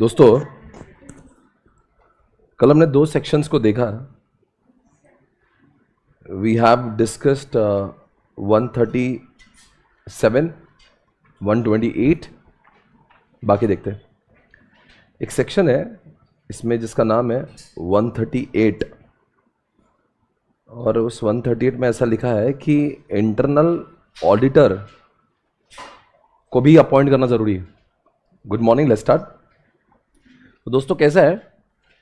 दोस्तों, कल हमने दो सेक्शंस को देखा। We have discussed 137, 128। बाकी देखते हैं। एक सेक्शन है इसमें जिसका नाम है 138, और उस 138 में ऐसा लिखा है कि इंटरनल ऑडिटर को भी अपॉइंट करना जरूरी है। Good morning, let's start. तो दोस्तों, कैसा है,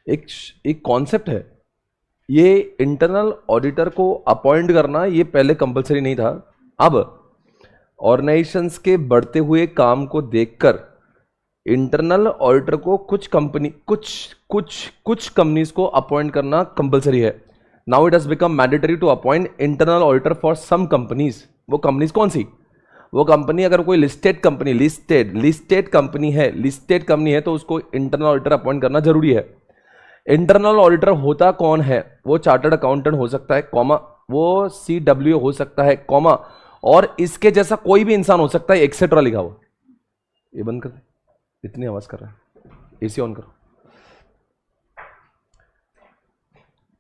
एक कॉन्सेप्ट है, ये इंटरनल ऑडिटर को अपॉइंट करना ये पहले कंपलसरी नहीं था। अब ऑर्गेनाइजेशंस के बढ़ते हुए काम को देखकर इंटरनल ऑडिटर को कुछ कंपनीज को अपॉइंट करना कंपलसरी है। Now it has become mandatory to appoint internal auditor for some companies. वो कंपनीज कौन सी? वो कंपनी, अगर कोई लिस्टेड कंपनी है तो उसको इंटरनल ऑडिटर अपॉइंट करना जरूरी है। इंटरनल ऑडिटर होता कौन है? वो चार्टर्ड अकाउंटेंट हो सकता है, कॉमा, वो CWA हो सकता है, कॉमा, और इसके जैसा कोई भी इंसान हो सकता है, एक्सेट्रा लिखा हुआ। ये बंद कर दे, इतनी आवाज कर रहा है, AC ऑन करो।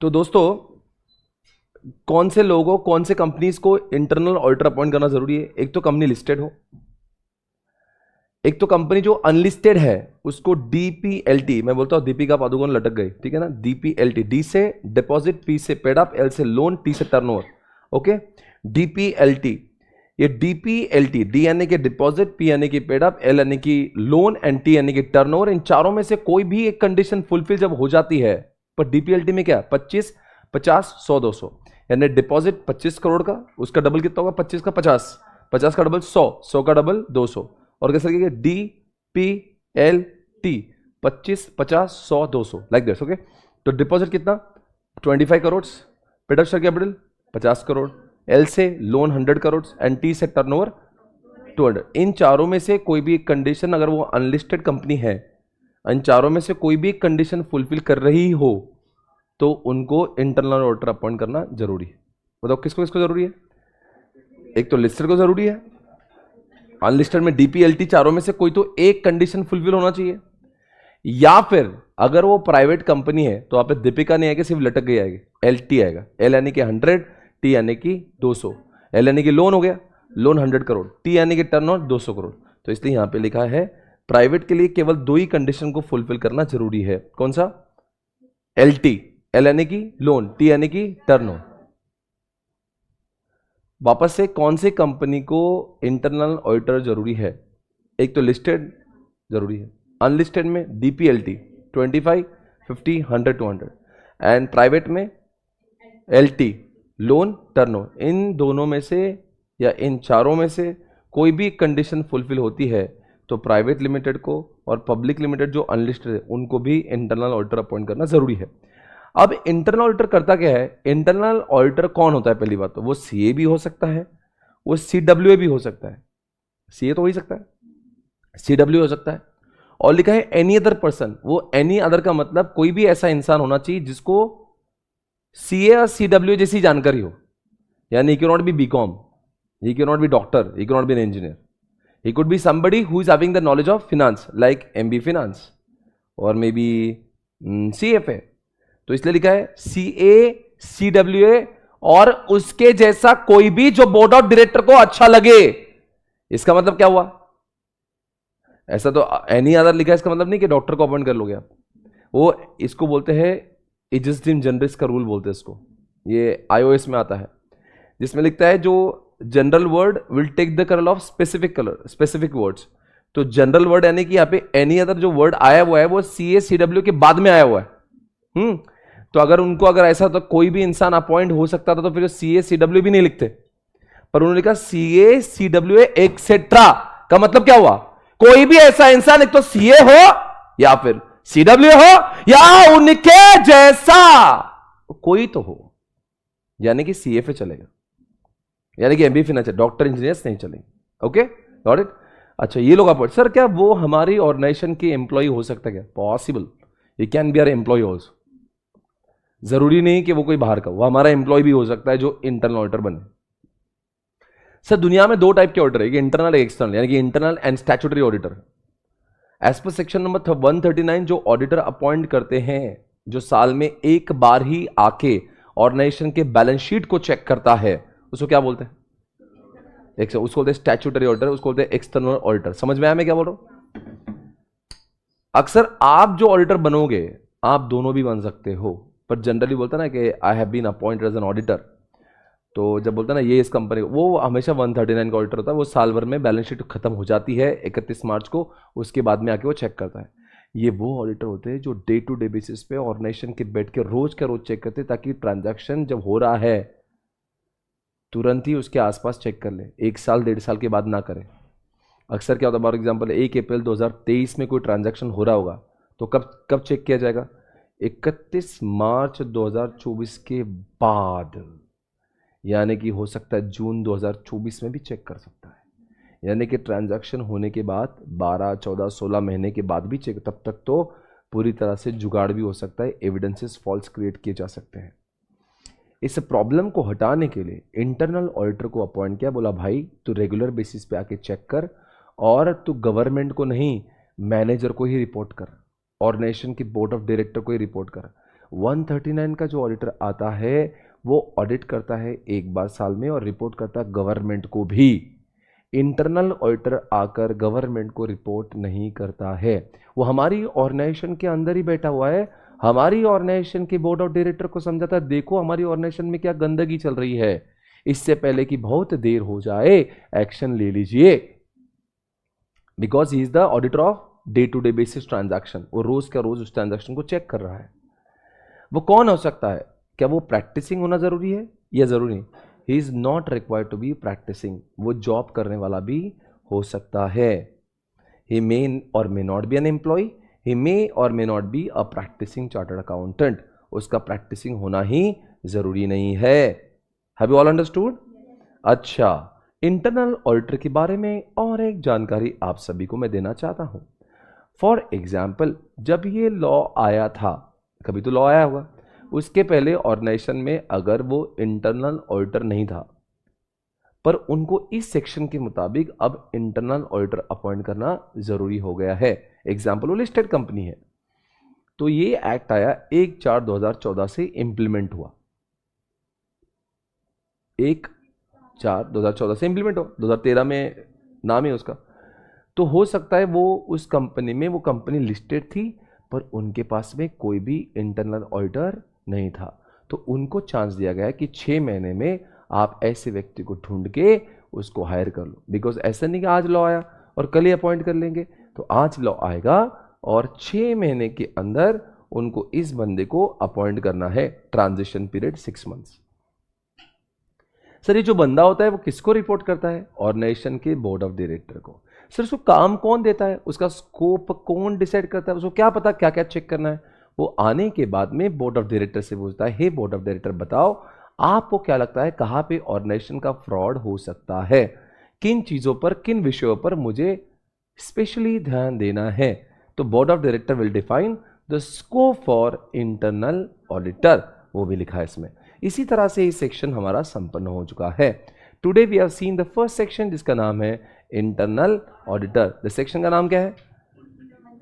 तो दोस्तों, कौन से लोगों, कौन से कंपनीज को इंटरनल ऑडिटर अपॉइंट करना जरूरी है? एक तो कंपनी लिस्टेड हो, एक तो कंपनी जो अनलिस्टेड है उसको DPLT, मैं बोलता हूं दीपिका पादुकोण लटक गई, ठीक है ना। DPLT, D से डिपॉजिट, P से पेड अप, L से लोन, T से टर्नओवर। ओके, DPLT, ये DPLT, D यानी कि डिपॉजिट, P यानी कि पेड अप, L यानी कि लोन एंड T यानी कि टर्नओवर, इन चारों में से कोई भी एक कंडीशन फुलफिल जब हो जाती है, पर DPLT में क्या, 25, 50, 100, 200, यानी डिपॉजिट 25 करोड़ का, उसका डबल कितना होगा? 25 का 50, 50 का डबल 100, 100 का डबल 200, और कैसे लिखेंगे? DPLT 25, 50, 100, 200, like this. ओके, तो डिपॉजिट कितना? 25 crore, paid up share capital 50 crore, L से लोन 100 करोड़ एंड T से टर्नओवर 200। इन चारों में से कोई भी एक कंडीशन, अगर वो अनलिस्टेड कंपनी है, इन चारों में से कोई भी एक कंडीशन फुलफिल कर रही हो तो उनको इंटरनल ऑडिटर अपॉइंट करना जरूरी है। बताओ किसको किसको जरूरी है? एक तो लिस्टेड को जरूरी है, अनलिस्टेड में DPLT, चारों में से कोई तो एक कंडीशन फुलफिल होना चाहिए। या फिर अगर वो प्राइवेट कंपनी है तो आप दीपिका नहीं आएगी, सिर्फ लटक गई आएगी, LT आएगा। L यानी कि 100, T यानी कि 200, L यानी कि लोन हो गया, लोन 100 करोड़, T यानी कि टर्नओवर 200 करोड़। तो इसलिए यहां पे लिखा है प्राइवेट के लिए केवल दो ही कंडीशन को फुलफिल करना जरूरी है। कौन सा? LT, L यानी कि लोन, T यानी कि टर्नओवर। वापस से, कौन सी कंपनी को इंटरनल ऑडिटर जरूरी है? एक तो लिस्टेड जरूरी है, अनलिस्टेड में DPLT 25, 50, 100, 200, एंड प्राइवेट में LT, लोन, टर्नओवर। इन दोनों में से या इन चारों में से कोई भी कंडीशन फुलफिल होती है तो प्राइवेट लिमिटेड को और पब्लिक लिमिटेड जो अनलिस्टेड है उनको भी इंटरनल ऑडिटर अपॉइंट करना जरूरी है। अब इंटरनल ऑडिटर करता क्या है? इंटरनल ऑडिटर कौन होता है? पहली बात तो वो CA भी हो सकता है, वो CWA भी हो सकता है। CA तो हो ही सकता है, CWA हो सकता है, और लिखा है एनी अदर पर्सन। वो एनी अदर का मतलब कोई भी ऐसा इंसान होना चाहिए जिसको CA और CWA जैसी जानकारी हो। यानी he cannot be BCom, he cannot be doctor, he cannot be an engineer, he could be somebody who is having the knowledge of finance like MB finance or maybe CFA। तो इसलिए लिखा है CA, CWA और उसके जैसा कोई भी जो बोर्ड ऑफ डायरेक्टर को अच्छा लगे। इसका मतलब क्या हुआ? ऐसा तो एनी अदर लिखा है, इसका मतलब नहीं कि डॉक्टर को अपॉइंट कर लोगे आप। वो इसको बोलते हैं इजस डिम जनरस का रूल बोलते हैं इसको। ये iOS में आता है, जिसमें लिखता है जो general word will take the colour of specific words. तो जनरल वर्ड यानी कि यहाँ पे एनी अदर जो वर्ड आया हुआ है वो CA, CWA के बाद में आया हुआ है। तो अगर ऐसा तो कोई भी इंसान अपॉइंट हो सकता था तो फिर CA, CWA भी नहीं लिखते, पर उन्होंने लिखा CA, CWA एक्सेट्रा। का मतलब क्या हुआ? कोई भी ऐसा इंसान, एक तो CA हो या फिर CWA हो या उनके जैसा कोई तो हो, यानी कि CFA चलेगा, यानी कि MB फिनांस, डॉक्टर इंजीनियर्स नहीं चलेंगे। Okay, got it. अच्छा, ये लोग अपॉइंट, सर क्या वो हमारी ऑर्गेनाइजेशन के एम्प्लॉय हो सकता है क्या? पॉसिबल, ये can be our employ also. जरूरी नहीं कि वो कोई बाहर का, वो हमारा एम्प्लॉय भी हो सकता है जो इंटरनल ऑडिटर बने। सर दुनिया में दो टाइप के ऑडिटर है, इंटरनल, एक एक्सटर्नल, यानी कि internal and statutory auditor. As per section number 139 जो ऑडिटर अपॉइंट करते हैं, जो साल में एक बार ही आके ऑर्गेनाइजेशन के बैलेंस शीट को चेक करता है, उसको क्या बोलते हैं? उसको बोलते हैं स्टैट्यूटरी ऑडिटर, उसको बोलते हैं एक्सटर्नल ऑडिटर। समझ में आया मैं क्या बोल रहा हूं? अक्सर आप जो ऑडिटर बनोगे, आप दोनों भी बन सकते हो, पर जनरली बोलता ना कि I have been appointed as an auditor, तो जब बोलता ना ये इस कंपनी, वो हमेशा 139 का ऑडिटर होता है। वो साल भर में बैलेंस शीट खत्म हो जाती है 31 मार्च को, उसके बाद में आके वो चेक करता है। ये वो ऑडिटर होते हैं जो डे टू डे बेसिस पे ऑर्गेनाइजेशन के बैठ के रोज का रोज चेक करते हैं, ताकि ट्रांजैक्शन जब हो रहा है तुरंत ही उसके आसपास चेक कर ले, 1 साल 1.5 साल के बाद ना करें। अक्सर क्या होता है, फॉर एग्जाम्पल 1 अप्रैल 2023 में कोई ट्रांजैक्शन हो रहा होगा, तो कब कब चेक किया जाएगा? 31 मार्च 2024 के बाद, यानी कि हो सकता है जून 2024 में भी चेक कर सकता है। यानी कि ट्रांजैक्शन होने के बाद 12, 14, 16 महीने के बाद भी चेक, तब तक तो पूरी तरह से जुगाड़ भी हो सकता है, एविडेंसेस फॉल्स क्रिएट किए जा सकते हैं। इस प्रॉब्लम को हटाने के लिए इंटरनल ऑडिटर को अपॉइंट किया, बोला भाई तू रेगुलर बेसिस पे आके चेक कर, और तू गवर्नमेंट को नहीं, मैनेजर को ही रिपोर्ट कर, ऑर्गेनाइजेशन की बोर्ड ऑफ डायरेक्टर को ही रिपोर्ट कर। 139 का जो ऑडिटर आता है वो ऑडिट करता है एक बार साल में और रिपोर्ट करता है गवर्नमेंट को भी। इंटरनल ऑडिटर आकर गवर्नमेंट को रिपोर्ट नहीं करता है, वो हमारी ऑर्गेनाइजेशन के अंदर ही बैठा हुआ है, हमारी ऑर्गेनाइजेशन के बोर्ड ऑफ डायरेक्टर को समझाता है देखो हमारी ऑर्गेनाइजेशन में क्या गंदगी चल रही है, इससे पहले कि बहुत देर हो जाए एक्शन ले लीजिए। Because he is the auditor of day to day basis transaction, वो रोज का रोज उस ट्रांजैक्शन को चेक कर रहा है। वो कौन हो सकता है? क्या वो प्रैक्टिसिंग होना जरूरी है या जरूरी नहीं? He is not required to be practicing, वो जॉब करने वाला भी हो सकता है। He may or may not be an employ, he may or may not be a practicing chartered accountant, उसका प्रैक्टिसिंग होना ही जरूरी नहीं है। Have you all understood? अच्छा, इंटरनल ऑडिटर के बारे में और एक जानकारी आप सभी को मैं देना चाहता हूं। फॉर एग्जाम्पल, जब ये लॉ आया था, कभी तो लॉ आया होगा, उसके पहले ऑर्गेनाइजेशन में अगर वो इंटरनल ऑडिटर नहीं था, पर उनको इस सेक्शन के मुताबिक अब इंटरनल ऑडिटर अपॉइंट करना जरूरी हो गया है। एग्जाम्पल, वो लिस्टेड कंपनी है, तो ये एक्ट आया 1/4/2014 से इंप्लीमेंट हुआ, 1/4/2014 से इंप्लीमेंट हुआ, 2013 में नाम है उसका। तो हो सकता है वो उस कंपनी में, वो कंपनी लिस्टेड थी पर उनके पास में कोई भी इंटरनल ऑडिटर नहीं था, तो उनको चांस दिया गया कि 6 महीने में आप ऐसे व्यक्ति को ढूंढ के उसको हायर कर लो। बिकॉज ऐसा नहीं कि आज लॉ आया और कल ही अपॉइंट कर लेंगे, तो आज लॉ आएगा और 6 महीने के अंदर उनको इस बंदे को अपॉइंट करना है, ट्रांजिशन पीरियड 6 मंथ्स। सर ये जो बंदा होता है वो किसको रिपोर्ट करता है? ऑर्गेनाइजेशन के बोर्ड ऑफ डायरेक्टर को। सर उसको काम कौन देता है, उसका स्कोप कौन डिसाइड करता है, उसको क्या पता क्या क्या चेक करना है? वो आने के बाद में बोर्ड ऑफ डायरेक्टर से पूछता है, हे बोर्ड ऑफ डायरेक्टर बताओ आपको क्या लगता है कहां पे ऑर्गेनाइजेशन का फ्रॉड हो सकता है, किन चीजों पर, किन विषयों पर मुझे स्पेशली ध्यान देना है? तो board of director will define the scope for internal auditor, वो भी लिखा है इसमें। इसी तरह से ये सेक्शन हमारा संपन्न हो चुका है। Today we have seen the first section जिसका नाम है इंटरनल ऑडिटर। द सेक्शन का नाम क्या है?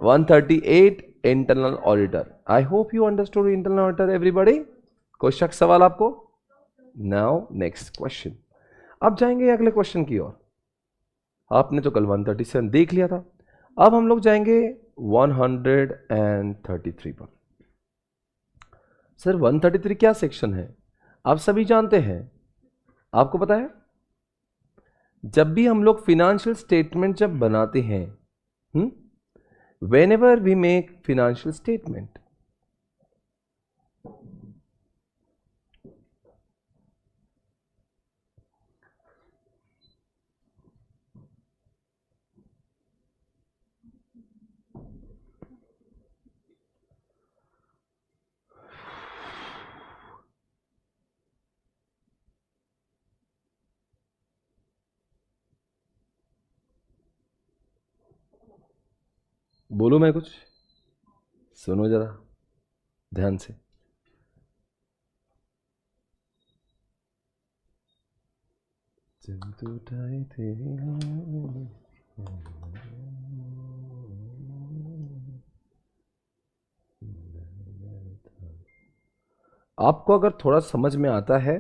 138 internal auditor. I hope you understood internal auditor everybody. कोई शक सवाल आपको? Now next question. अब जाएंगे अगले क्वेश्चन की ओर। आपने तो कल 137 देख लिया था, अब हम लोग जाएंगे 133 पर। सर 133 क्या सेक्शन है? आप सभी जानते हैं, आपको पता है जब भी हम लोग फिनेंशियल स्टेटमेंट जब बनाते हैं, whenever we make financial statement, बोलो मैं कुछ, सुनो जरा ध्यान से। जब टूटाए थे आपको अगर थोड़ा समझ में आता है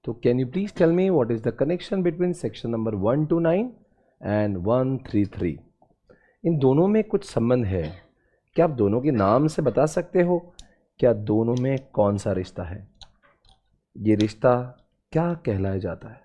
तो can you please tell me what is the connection between section number 129 and 133? इन दोनों में कुछ संबंध है क्या? आप दोनों के नाम से बता सकते हो क्या दोनों में कौन सा रिश्ता है? ये रिश्ता क्या कहलाया जाता है?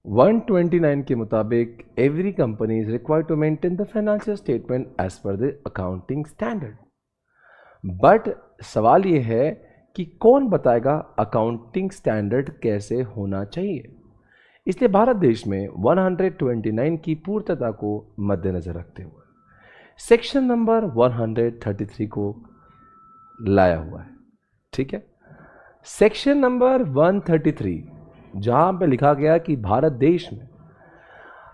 वन 129 के मुताबिक every company is required to maintain the financial statement as per the accounting standard. But सवाल यह है कि कौन बताएगा अकाउंटिंग स्टैंडर्ड कैसे होना चाहिए? इसलिए भारत देश में 129 की पूर्तता को मद्देनजर रखते हुए सेक्शन नंबर 133 को लाया हुआ है। ठीक है, सेक्शन नंबर 133 जहां पे लिखा गया कि भारत देश में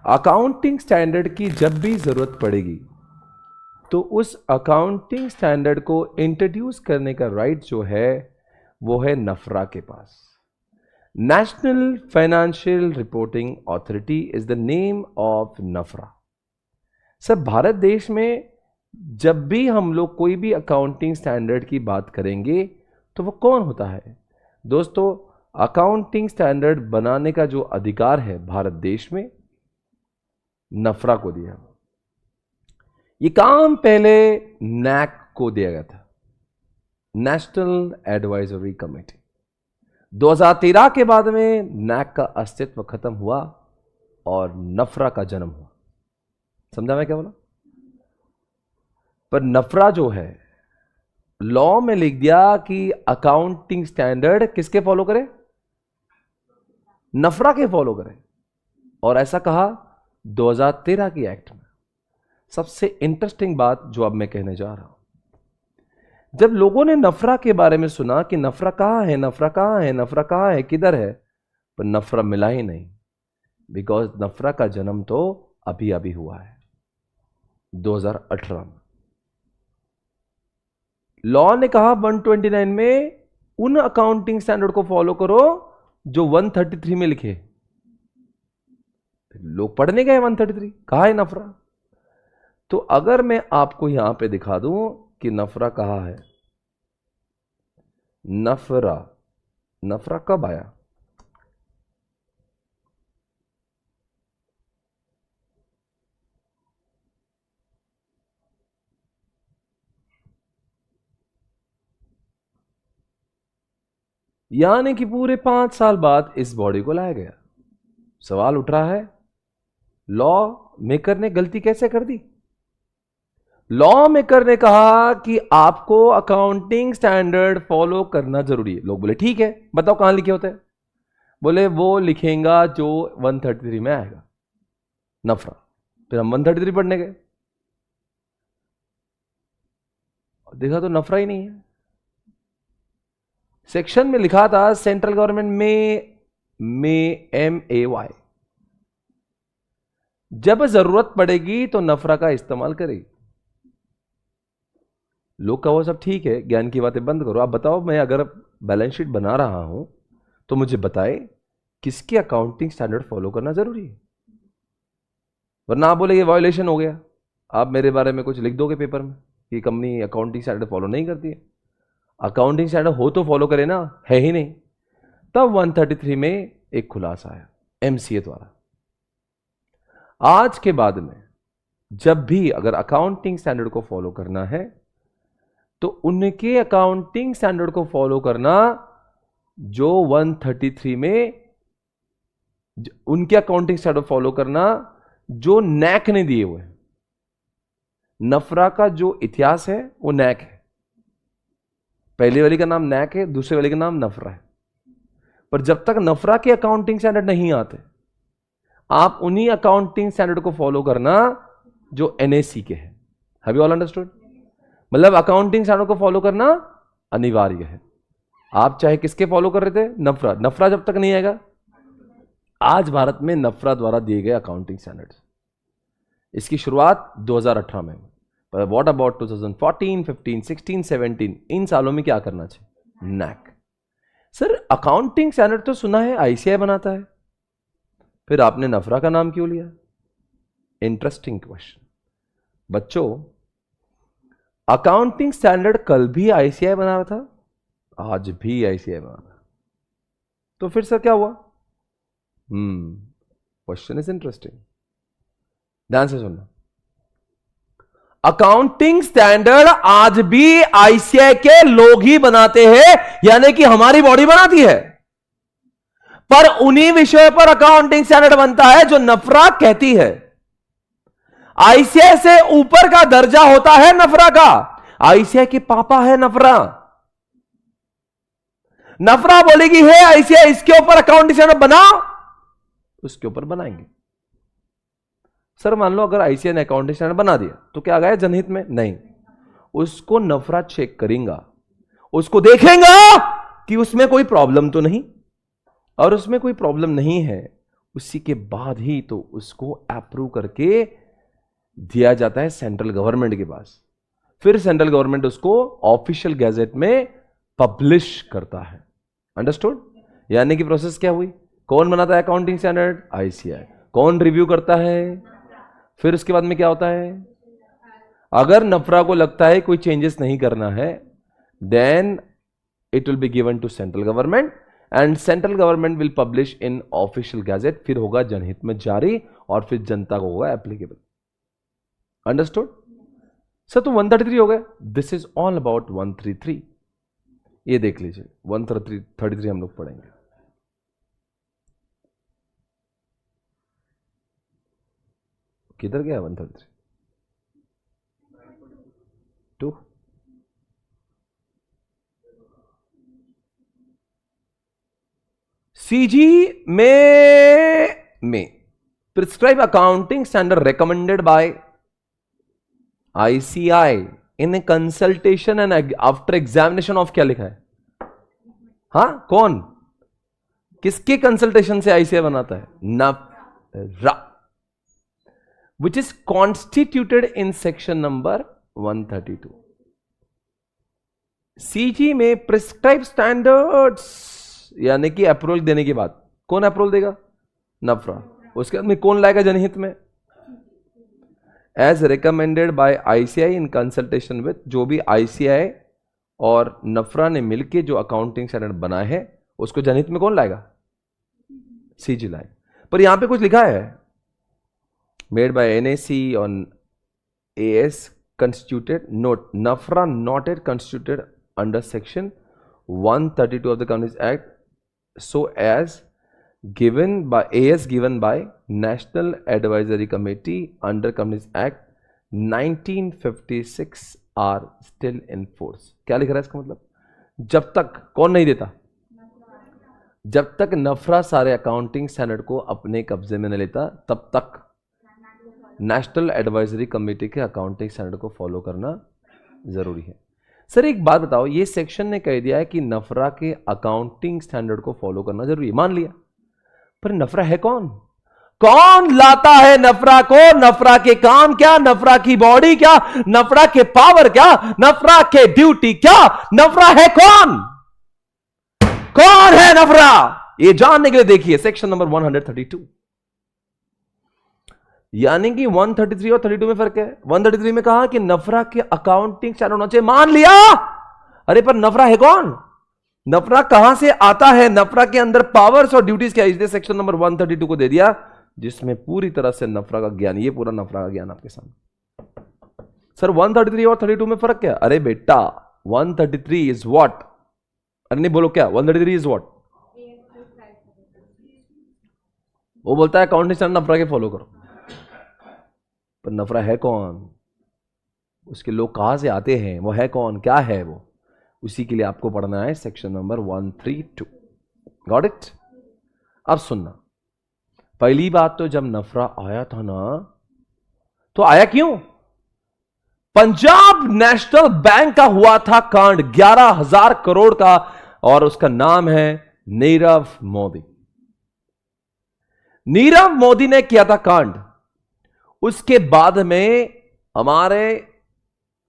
अकाउंटिंग स्टैंडर्ड की जब भी जरूरत पड़ेगी तो उस अकाउंटिंग स्टैंडर्ड को इंट्रोड्यूस करने का राइट जो है वो है नफरा के पास। National Financial Reporting Authority is the name of NFRA. Sir, Bharat देश में जब भी हम लोग कोई भी अकाउंटिंग स्टैंडर्ड की बात करेंगे तो वो कौन होता है? दोस्तों, अकाउंटिंग स्टैंडर्ड बनाने का जो अधिकार है भारत देश में नफरा को दिया। ये काम पहले नैक को दिया गया था, नेशनल एडवाइजरी कमेटी। 2013 के बाद में नैक का अस्तित्व खत्म हुआ और नफरा का जन्म हुआ। समझा मैं क्या बोला? पर नफरा जो है लॉ में लिख दिया कि अकाउंटिंग स्टैंडर्ड किसके फॉलो करें? नफरा के फॉलो करें। और ऐसा कहा 2013 की एक्ट में। सबसे इंटरेस्टिंग बात जो अब मैं कहने जा रहा हूं, जब लोगों ने नफरा के बारे में सुना कि नफरा कहां है, नफरा कहां है, नफरा कहां है, किधर है, पर नफरा मिला ही नहीं। बिकॉज नफरा का जन्म तो अभी अभी हुआ है 2018 में। लॉ ने कहा 129 में उन अकाउंटिंग स्टैंडर्ड को फॉलो करो जो 133 में लिखे। लोग पढ़ने गए 133, कहा है नफरा। तो अगर मैं आपको यहां पे दिखा दूं कि नफरा कहां है, नफरा नफरा कब आया? यानी कि पूरे 5 साल बाद इस बॉडी को लाया गया। सवाल उठ रहा है, लॉ मेकर ने गलती कैसे कर दी? लॉ मेकर ने कहा कि आपको अकाउंटिंग स्टैंडर्ड फॉलो करना जरूरी है। लोग बोले ठीक है, बताओ कहां लिखे होते हैं? बोले वो लिखेगा जो 133 में आएगा, नफरा। फिर हम 133 पढ़ने गए, देखा तो नफरा ही नहीं है। सेक्शन में लिखा था सेंट्रल गवर्नमेंट में MAY, जब जरूरत पड़ेगी तो नफरा का इस्तेमाल करेगी। लोग कहो सब ठीक है, ज्ञान की बातें बंद करो। आप बताओ, मैं अगर बैलेंस शीट बना रहा हूं तो मुझे बताए किसके अकाउंटिंग स्टैंडर्ड फॉलो करना जरूरी है, वरना आप बोले ये वायोलेशन हो गया, आप मेरे बारे में कुछ लिख दोगे पेपर में कि कंपनी अकाउंटिंग स्टैंडर्ड फॉलो नहीं करती है। अकाउंटिंग स्टैंडर्ड हो तो फॉलो करे ना, है ही नहीं। तब 133 में एक खुलासा आया MCA द्वारा। आज के बाद में जब भी अगर अकाउंटिंग स्टैंडर्ड को फॉलो करना है तो उनके अकाउंटिंग स्टैंडर्ड को फॉलो करना जो 133 में, उनके अकाउंटिंग स्टैंडर्ड फॉलो करना जो नैक ने दिए हुए। नफरा का जो इतिहास है वो नैक है। पहले वाली का नाम नैक है, दूसरे वाले का नाम नफरा है। पर जब तक नफरा के अकाउंटिंग स्टैंडर्ड नहीं आते, आप उन्हीं अकाउंटिंग स्टैंडर्ड को फॉलो करना जो NAC के हैं। Have you all understood? मतलब अकाउंटिंग स्टैंडर्ड को फॉलो करना अनिवार्य है। आप चाहे किसके फॉलो कर रहे थे? नफरा। नफरा जब तक नहीं आएगा, आज भारत में नफरा द्वारा दिए गए अकाउंटिंग स्टैंडर्ड्स, इसकी शुरुआत 2018 में। पर व्हाट अबाउट 2014, 15, 16, 17 इन सालों में क्या करना चाहिए? नैक। सर अकाउंटिंग स्टैंडर्ड तो सुना है आईसीआई बनाता है, फिर आपने नफरा का नाम क्यों लिया? Interesting question. बच्चों अकाउंटिंग स्टैंडर्ड कल भी आईसीआई बना रहा था, आज भी आईसीआई बना रहा, तो फिर सर क्या हुआ? क्वेश्चन इज इंटरेस्टिंग, ध्यान से सुनना। अकाउंटिंग स्टैंडर्ड आज भी आईसीआई के लोग ही बनाते हैं, यानी कि हमारी बॉडी बनाती है, पर उन्हीं विषयों पर अकाउंटिंग स्टैंडर्ड बनता है जो नफरा कहती है। आईसीआई से ऊपर का दर्जा होता है नफरा का। आईसीआई के पापा है नफरा। नफरा बोलेगी है आईसीआई इसके ऊपर अकाउंटिंग स्टैंडर्ड बना, उसके ऊपर बनाएंगे। सर मान लो अगर आईसीआई ने अकाउंटिंग स्टैंडर्ड बना दिया तो क्या आ गया जनहित में? नहीं, उसको नफरा चेक करेगा, उसको देखेगा कि उसमें कोई प्रॉब्लम तो नहीं, और उसमें कोई प्रॉब्लम नहीं है उसी के बाद ही तो उसको अप्रूव करके दिया जाता है सेंट्रल गवर्नमेंट के पास। फिर सेंट्रल गवर्नमेंट उसको ऑफिशियल गैजेट में पब्लिश करता है। अंडरस्टूड? यानी कि प्रोसेस क्या हुई? कौन बनाता है अकाउंटिंग स्टैंडर्ड? आईसीआई। कौन रिव्यू करता है? फिर उसके बाद में क्या होता है? अगर नफरा को लगता है कोई चेंजेस नहीं करना है, then it will be given to central government and central government will publish in official gazette, फिर होगा जनहित में जारी और फिर जनता को होगा एप्लीकेबल। अंडरस्टूड? सर तो 133 हो गया। This is all about 133। ये देख लीजिए 133 हम लोग पढ़ेंगे। किधर गया 133? 2 सीजी में prescribe accounting standard recommended by ICI in consultation and after examination of, क्या लिखा है? हाँ कौन, किसके कंसल्टेशन से आईसीआई बनाता है? नफरा, which is constituted in section number 132। CG में प्रिस्क्राइब स्टैंडर्ड्स यानी कि अप्रूवल देने के बाद कौन अप्रूवल देगा? नफरा। उसके बाद में कौन लाएगा जनहित में? As recommended by ICI in consultation with, जो भी आईसीआई और नफरा ने मिलकर जो अकाउंटिंग स्टैंडर्ड बनाए हैं उसको जनहित में कौन लाएगा? सीजी लाएगा। पर यहां पे कुछ लिखा है made by NAC on AS constituted, note, NAFRA not yet constituted under section 132 of the Companies Act, so as given by AS given by National Advisory Committee under Companies Act 1956 are still in force। क्या लिख रहा है इसका मतलब? जब तक कौन नहीं देता? जब तक नफरा सारे अकाउंटिंग स्टैंडर्ड को अपने कब्जे में न लेता तब तक नेशनल एडवाइजरी कमेटी के अकाउंटिंग स्टैंडर्ड को फॉलो करना जरूरी है। सर एक बात बताओ, ये सेक्शन ने कह दिया है कि नफरा के अकाउंटिंग स्टैंडर्ड को फॉलो करना जरूरी है, मान लिया, पर नफरा है कौन? कौन लाता है नफरा को? नफरा के काम क्या? नफरा की बॉडी क्या? नफरा के पावर क्या? नफरा के ड्यूटी क्या? नफरा है कौन? कौन है नफरा? ये जानने के लिए देखिए सेक्शन नंबर 132। यानी कि 133 और 32 में फर्क है। 133 में कहा कि नफरा के अकाउंटिंग स्टैंडर्ड होना चाहिए, मान लिया। अरे पर नफरा है कौन? नफरा कहां से आता है? नफरा के अंदर पावर्स और ड्यूटीज क्या है? इसलिए सेक्शन नंबर 132 को दे दिया, जिसमें पूरी तरह से नफरा का ज्ञान, ये पूरा नफरा का ज्ञान आपके सामने। सर 133 और 32 में फर्क क्या? अरे बेटा 133 इज व्हाट? अरे नहीं बोलो क्या 133 इज व्हाट? वो बोलता है अकाउंटिंग स्टैंडर्ड नफरा के फॉलो करो, पर नफरा है कौन? उसके लोग कहां से आते हैं? वो है कौन? क्या है वो? उसी के लिए आपको पढ़ना है सेक्शन नंबर 132। Got it? अब सुनना, पहली बात तो जब नफरा आया था ना, तो आया क्यों? पंजाब नेशनल बैंक का हुआ था कांड 11,000 करोड़ का, और उसका नाम है नीरव मोदी। नीरव मोदी ने किया था कांड। उसके बाद में हमारे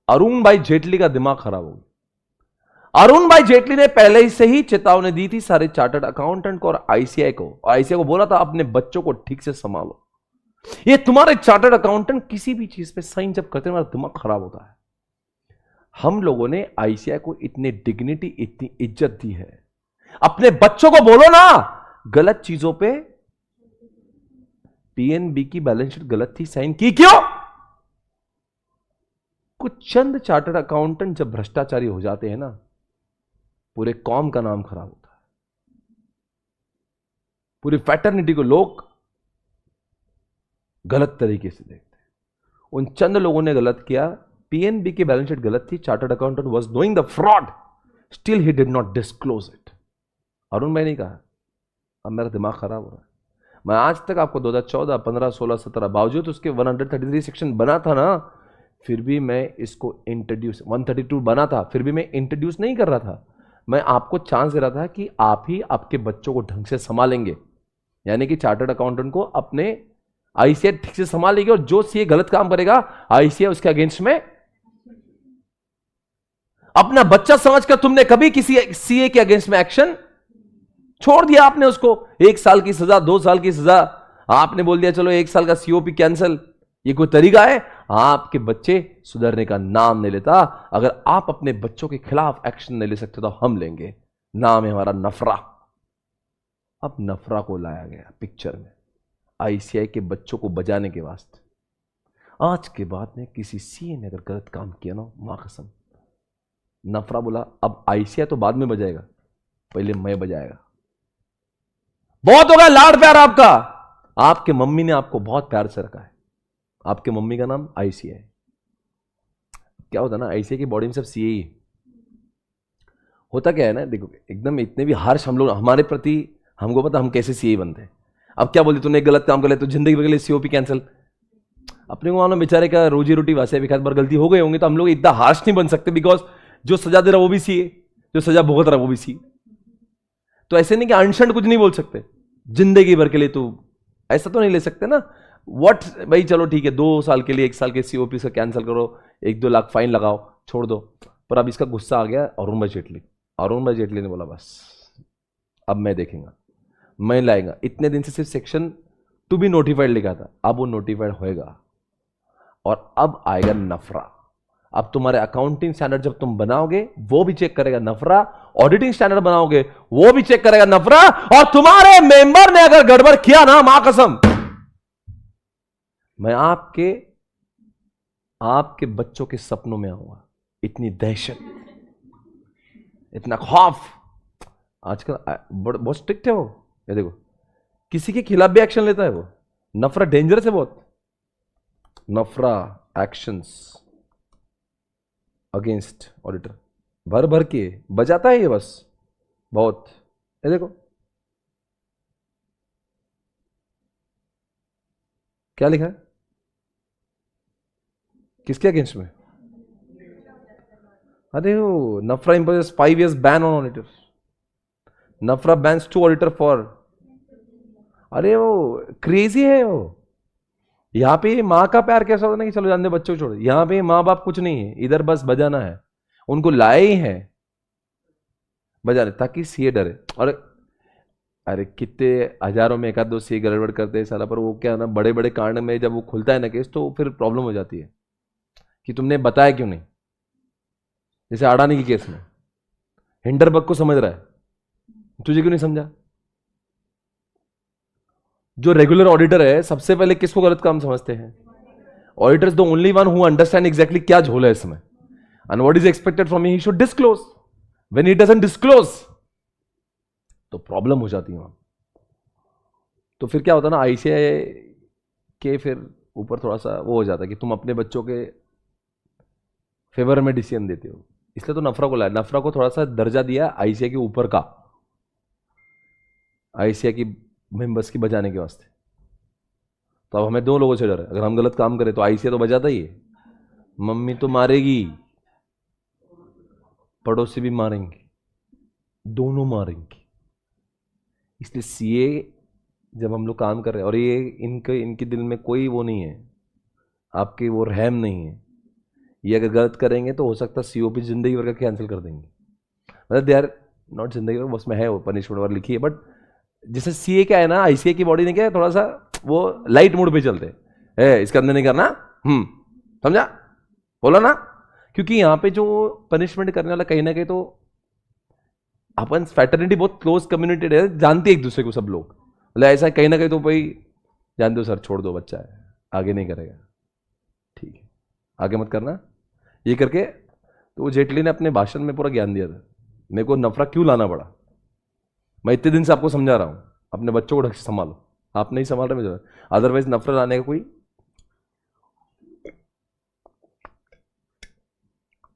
अरुण भाई जेटली का दिमाग खराब हो गया। अरुण भाई जेटली ने पहले से ही चेतावनी दी थी सारे चार्टर्ड अकाउंटेंट को और आईसीआई को, और आईसीआई को बोला था अपने बच्चों को ठीक से संभालो। ये तुम्हारे चार्टर्ड अकाउंटेंट किसी भी चीज पे साइन जब करते हैं हमारा दिमाग खराब होता है। हम लोगों ने आईसीआई को इतनी डिग्निटी, इतनी इज्जत दी है। अपने बच्चों को बोलो ना गलत चीजों पे, पीएनबी की बैलेंस शीट गलत थी, साइन की क्यों? कुछ चंद चार्टर्ड अकाउंटेंट जब भ्रष्टाचारी हो जाते हैं ना, पूरे कौम का नाम खराब होता है। पूरी फैटर्निटी को लोग गलत तरीके से देखते हैं। उन चंद लोगों ने गलत किया, पीएनबी की बैलेंस शीट गलत थी, chartered accountant was doing the fraud, still he did not disclose it. Arun भाई ने कहा अब मेरा दिमाग खराब हो रहा है। मैं आज तक आपको 2014, 15, 16, 17 बावजूद उसके 133 सेक्शन बना था ना, फिर भी मैं इसको इंट्रोड्यूस, 132 बना था, फिर भी मैं इंट्रोड्यूस नहीं कर रहा था। मैं आपको चांस दे रहा था कि आप ही आपके बच्चों को ढंग से संभालेंगे, यानी कि चार्टर्ड अकाउंटेंट को अपने आईसीआई ठीक से संभालेंगे, और जो सीए गलत काम करेगा आईसीआई उसके अगेंस्ट में। अपना बच्चा समझकर तुमने कभी किसी सीए के अगेंस्ट में एक्शन छोड़ दिया? आपने उसको 1 साल की सजा, 2 साल की सजा, आपने बोल दिया चलो 1 साल का सीओपी कैंसिल। ये कोई तरीका है? आपके बच्चे सुधरने का नाम नहीं लेता। अगर आप अपने बच्चों के खिलाफ एक्शन नहीं ले सकते तो हम लेंगे। नाम है हमारा नफरा। अब नफरा को लाया गया पिक्चर में आईसीआई के बच्चों को बजाने के वास्ते। आज के बाद में किसी सीए ने अगर गलत काम किया ना, मां कसम, नफरा बोला अब आईसीआई तो बाद में बजाएगा, पहले मैं बजाएगा। बहुत होगा लाड प्यार आपका। आपके मम्मी ने आपको बहुत प्यार से रखा है, आपके मम्मी का नाम आईसीआई। क्या होता है ना, आईसीआई की बॉडी में सब सीए ही होता। क्या है ना, देखो एकदम इतने भी हार्श हम लोग हमारे प्रति, हमको पता हम कैसे सीए बनते हैं। अब क्या बोलते, तूने एक गलत काम कर लिया तो जिंदगी भर के लिए सीओपी कैंसिल। अपने को मानो बेचारे का रोजी रोटी वैसे भी, बार गलती हो गई होंगी तो हम लोग इतना हार्श नहीं बन सकते, बिकॉज जो सजा दे रहा वो भी सीए, जो सजा भुगत रहा वो भी सीए। तो ऐसे नहीं कि अनशंड कुछ नहीं बोल सकते जिंदगी भर के लिए, तो ऐसा तो नहीं ले सकते ना। व्हाट भाई, चलो ठीक है 2 साल के लिए 1 साल के सीओपी से कैंसिल करो, 1-2 लाख फाइन लगाओ, छोड़ दो। पर अब इसका गुस्सा आ गया अरुण भाई जेटली। अरुण भाई जेटली ने बोला बस अब मैं देखेंगे, मैं लाएगा। इतने दिन से सिर्फ सेक्शन टू बी नोटिफाइड लिखा था, अब वो नोटिफाइड होएगा और अब आएगा नफरा। अब तुम्हारे अकाउंटिंग स्टैंडर्ड जब तुम बनाओगे वो भी चेक करेगा नफरा, ऑडिटिंग स्टैंडर्ड बनाओगे वो भी चेक करेगा नफरा, और तुम्हारे मेंबर ने अगर गड़बड़ किया ना, मां कसम, मैं आपके बच्चों के सपनों में आऊंगा। इतनी दहशत, इतना खौफ। आजकल बहुत स्ट्रिक्ट है वो। ये देखो किसी के खिलाफ भी एक्शन लेता है वो। नफरा डेंजरस है बहुत। नफरा एक्शंस अगेंस्ट ऑडिटर भर भर के बजाता है ये बस बहुत। ये देखो क्या लिखा है, किसके अगेंस्ट में? अरे वो NFRA imposes 5 years ban on auditors. NFRA bans 2 auditor for. अरे वो क्रेजी है वो। यहां पे मां का प्यार कैसा होता है ना कि चलो जानते बच्चों को छोड़, यहां पे मां बाप कुछ नहीं है, इधर बस बजाना है। उनको लाए ही है बजाने ताकि सीए डरे। और अरे कितने हजारों में 1-2 सीए गड़बड़ करते हैं साला, पर वो क्या ना बड़े बड़े कांड में जब वो खुलता है ना केस तो फिर प्रॉब्लम हो जाती है कि तुमने बताया क्यों नहीं। जैसे अडानी के केस में हिंडरबर्ग को समझ रहा है, तुझे क्यों नहीं समझा? जो रेगुलर ऑडिटर है सबसे पहले किसको गलत काम समझते हैं? Auditor is the only one who understand exactly क्या झोल है इसमें, and what is expected from he should disclose. When he doesn't disclose तो प्रॉब्लम हो जाती है वहां। तो फिर क्या होता है ना, आईसीआई के फिर ऊपर थोड़ा सा वो हो जाता है कि तुम अपने बच्चों के फेवर में डिसीजन देते हो, इसलिए तो नफरा को लाया। नफरा को थोड़ा सा दर्जा दिया आईसीआई के ऊपर का, आईसीआई की मेंबर्स की बजाने के वास्ते। तो अब हमें 2 लोगों से डर है, अगर हम गलत काम करें तो आईसीआई तो बजाता ही है, मम्मी तो मारेगी, पड़ोसी भी मारेंगे, दोनों मारेंगे। इसलिए सीए जब हम लोग काम कर रहे हैं, और ये इनके दिल में कोई वो नहीं है आपकी वो रहम नहीं है। ये अगर गलत करेंगे तो हो सकता है सीओपी जिंदगी भर का कैंसिल कर देंगे। मतलब दे आर नॉट जिंदगी भर, बस में है वो पनिशमेंट वगैरह लिखी है। बट जैसे सीए क्या है ना, आईसीए की बॉडी ने क्या है, थोड़ा सा वो लाइट मोड पे चलते हैं, इसके अंदर नहीं करना, समझा, बोला ना। क्योंकि यहाँ पे जो पनिशमेंट करने वाला कहीं ना कहीं तो अपन फैटर्निटी बहुत क्लोज कम्युनिटी है, जानते एक दूसरे को सब लोग, मतलब ऐसा कहीं ना कहीं तो भाई जान दो सर, छोड़ दो, बच्चा है आगे नहीं करेगा, ठीक है आगे मत करना, ये करके। तो वो जेटली ने अपने भाषण में पूरा ज्ञान दिया था। मेरे को नफरत क्यों लाना पड़ा, मैं इतने दिन से आपको समझा रहा हूं, अपने बच्चों को ढंग से संभालो, आप नहीं संभाल रहे मुझे, अदरवाइज नफरत लाने का कोई।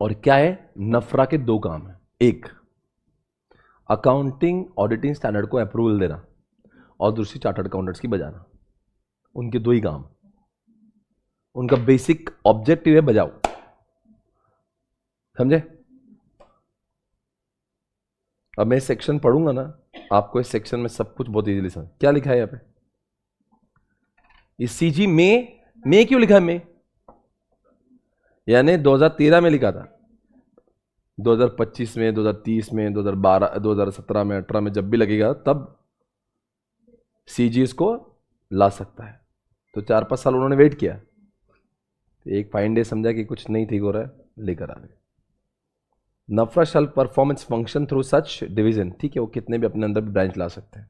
और क्या है, नफरा के दो काम है, एक अकाउंटिंग ऑडिटिंग स्टैंडर्ड को अप्रूवल देना और दूसरी चार्टर्ड अकाउंटेंट्स की बजाना। उनके दो ही काम, उनका बेसिक ऑब्जेक्टिव है बजाओ, समझे। अब मैं सेक्शन पढ़ूंगा ना, आपको इस सेक्शन में सब कुछ बहुत इजीली समझ। क्या लिखा है यहां पे, इस सीजी में क्यों लिखा है, में यानी 2013 में लिखा था, 2025 में, 2030 में, 2012, 2017 में, 18 में, जब भी लगेगा तब सीजी इसको ला सकता है। तो 4-5 साल उन्होंने वेट किया, एक फाइन डे समझा कि कुछ नहीं ठीक हो रहा है, लेकर आ गए। NFRA shall performance function through such division, ठीक है, वो कितने भी अपने अंदर ब्रांच ला सकते हैं।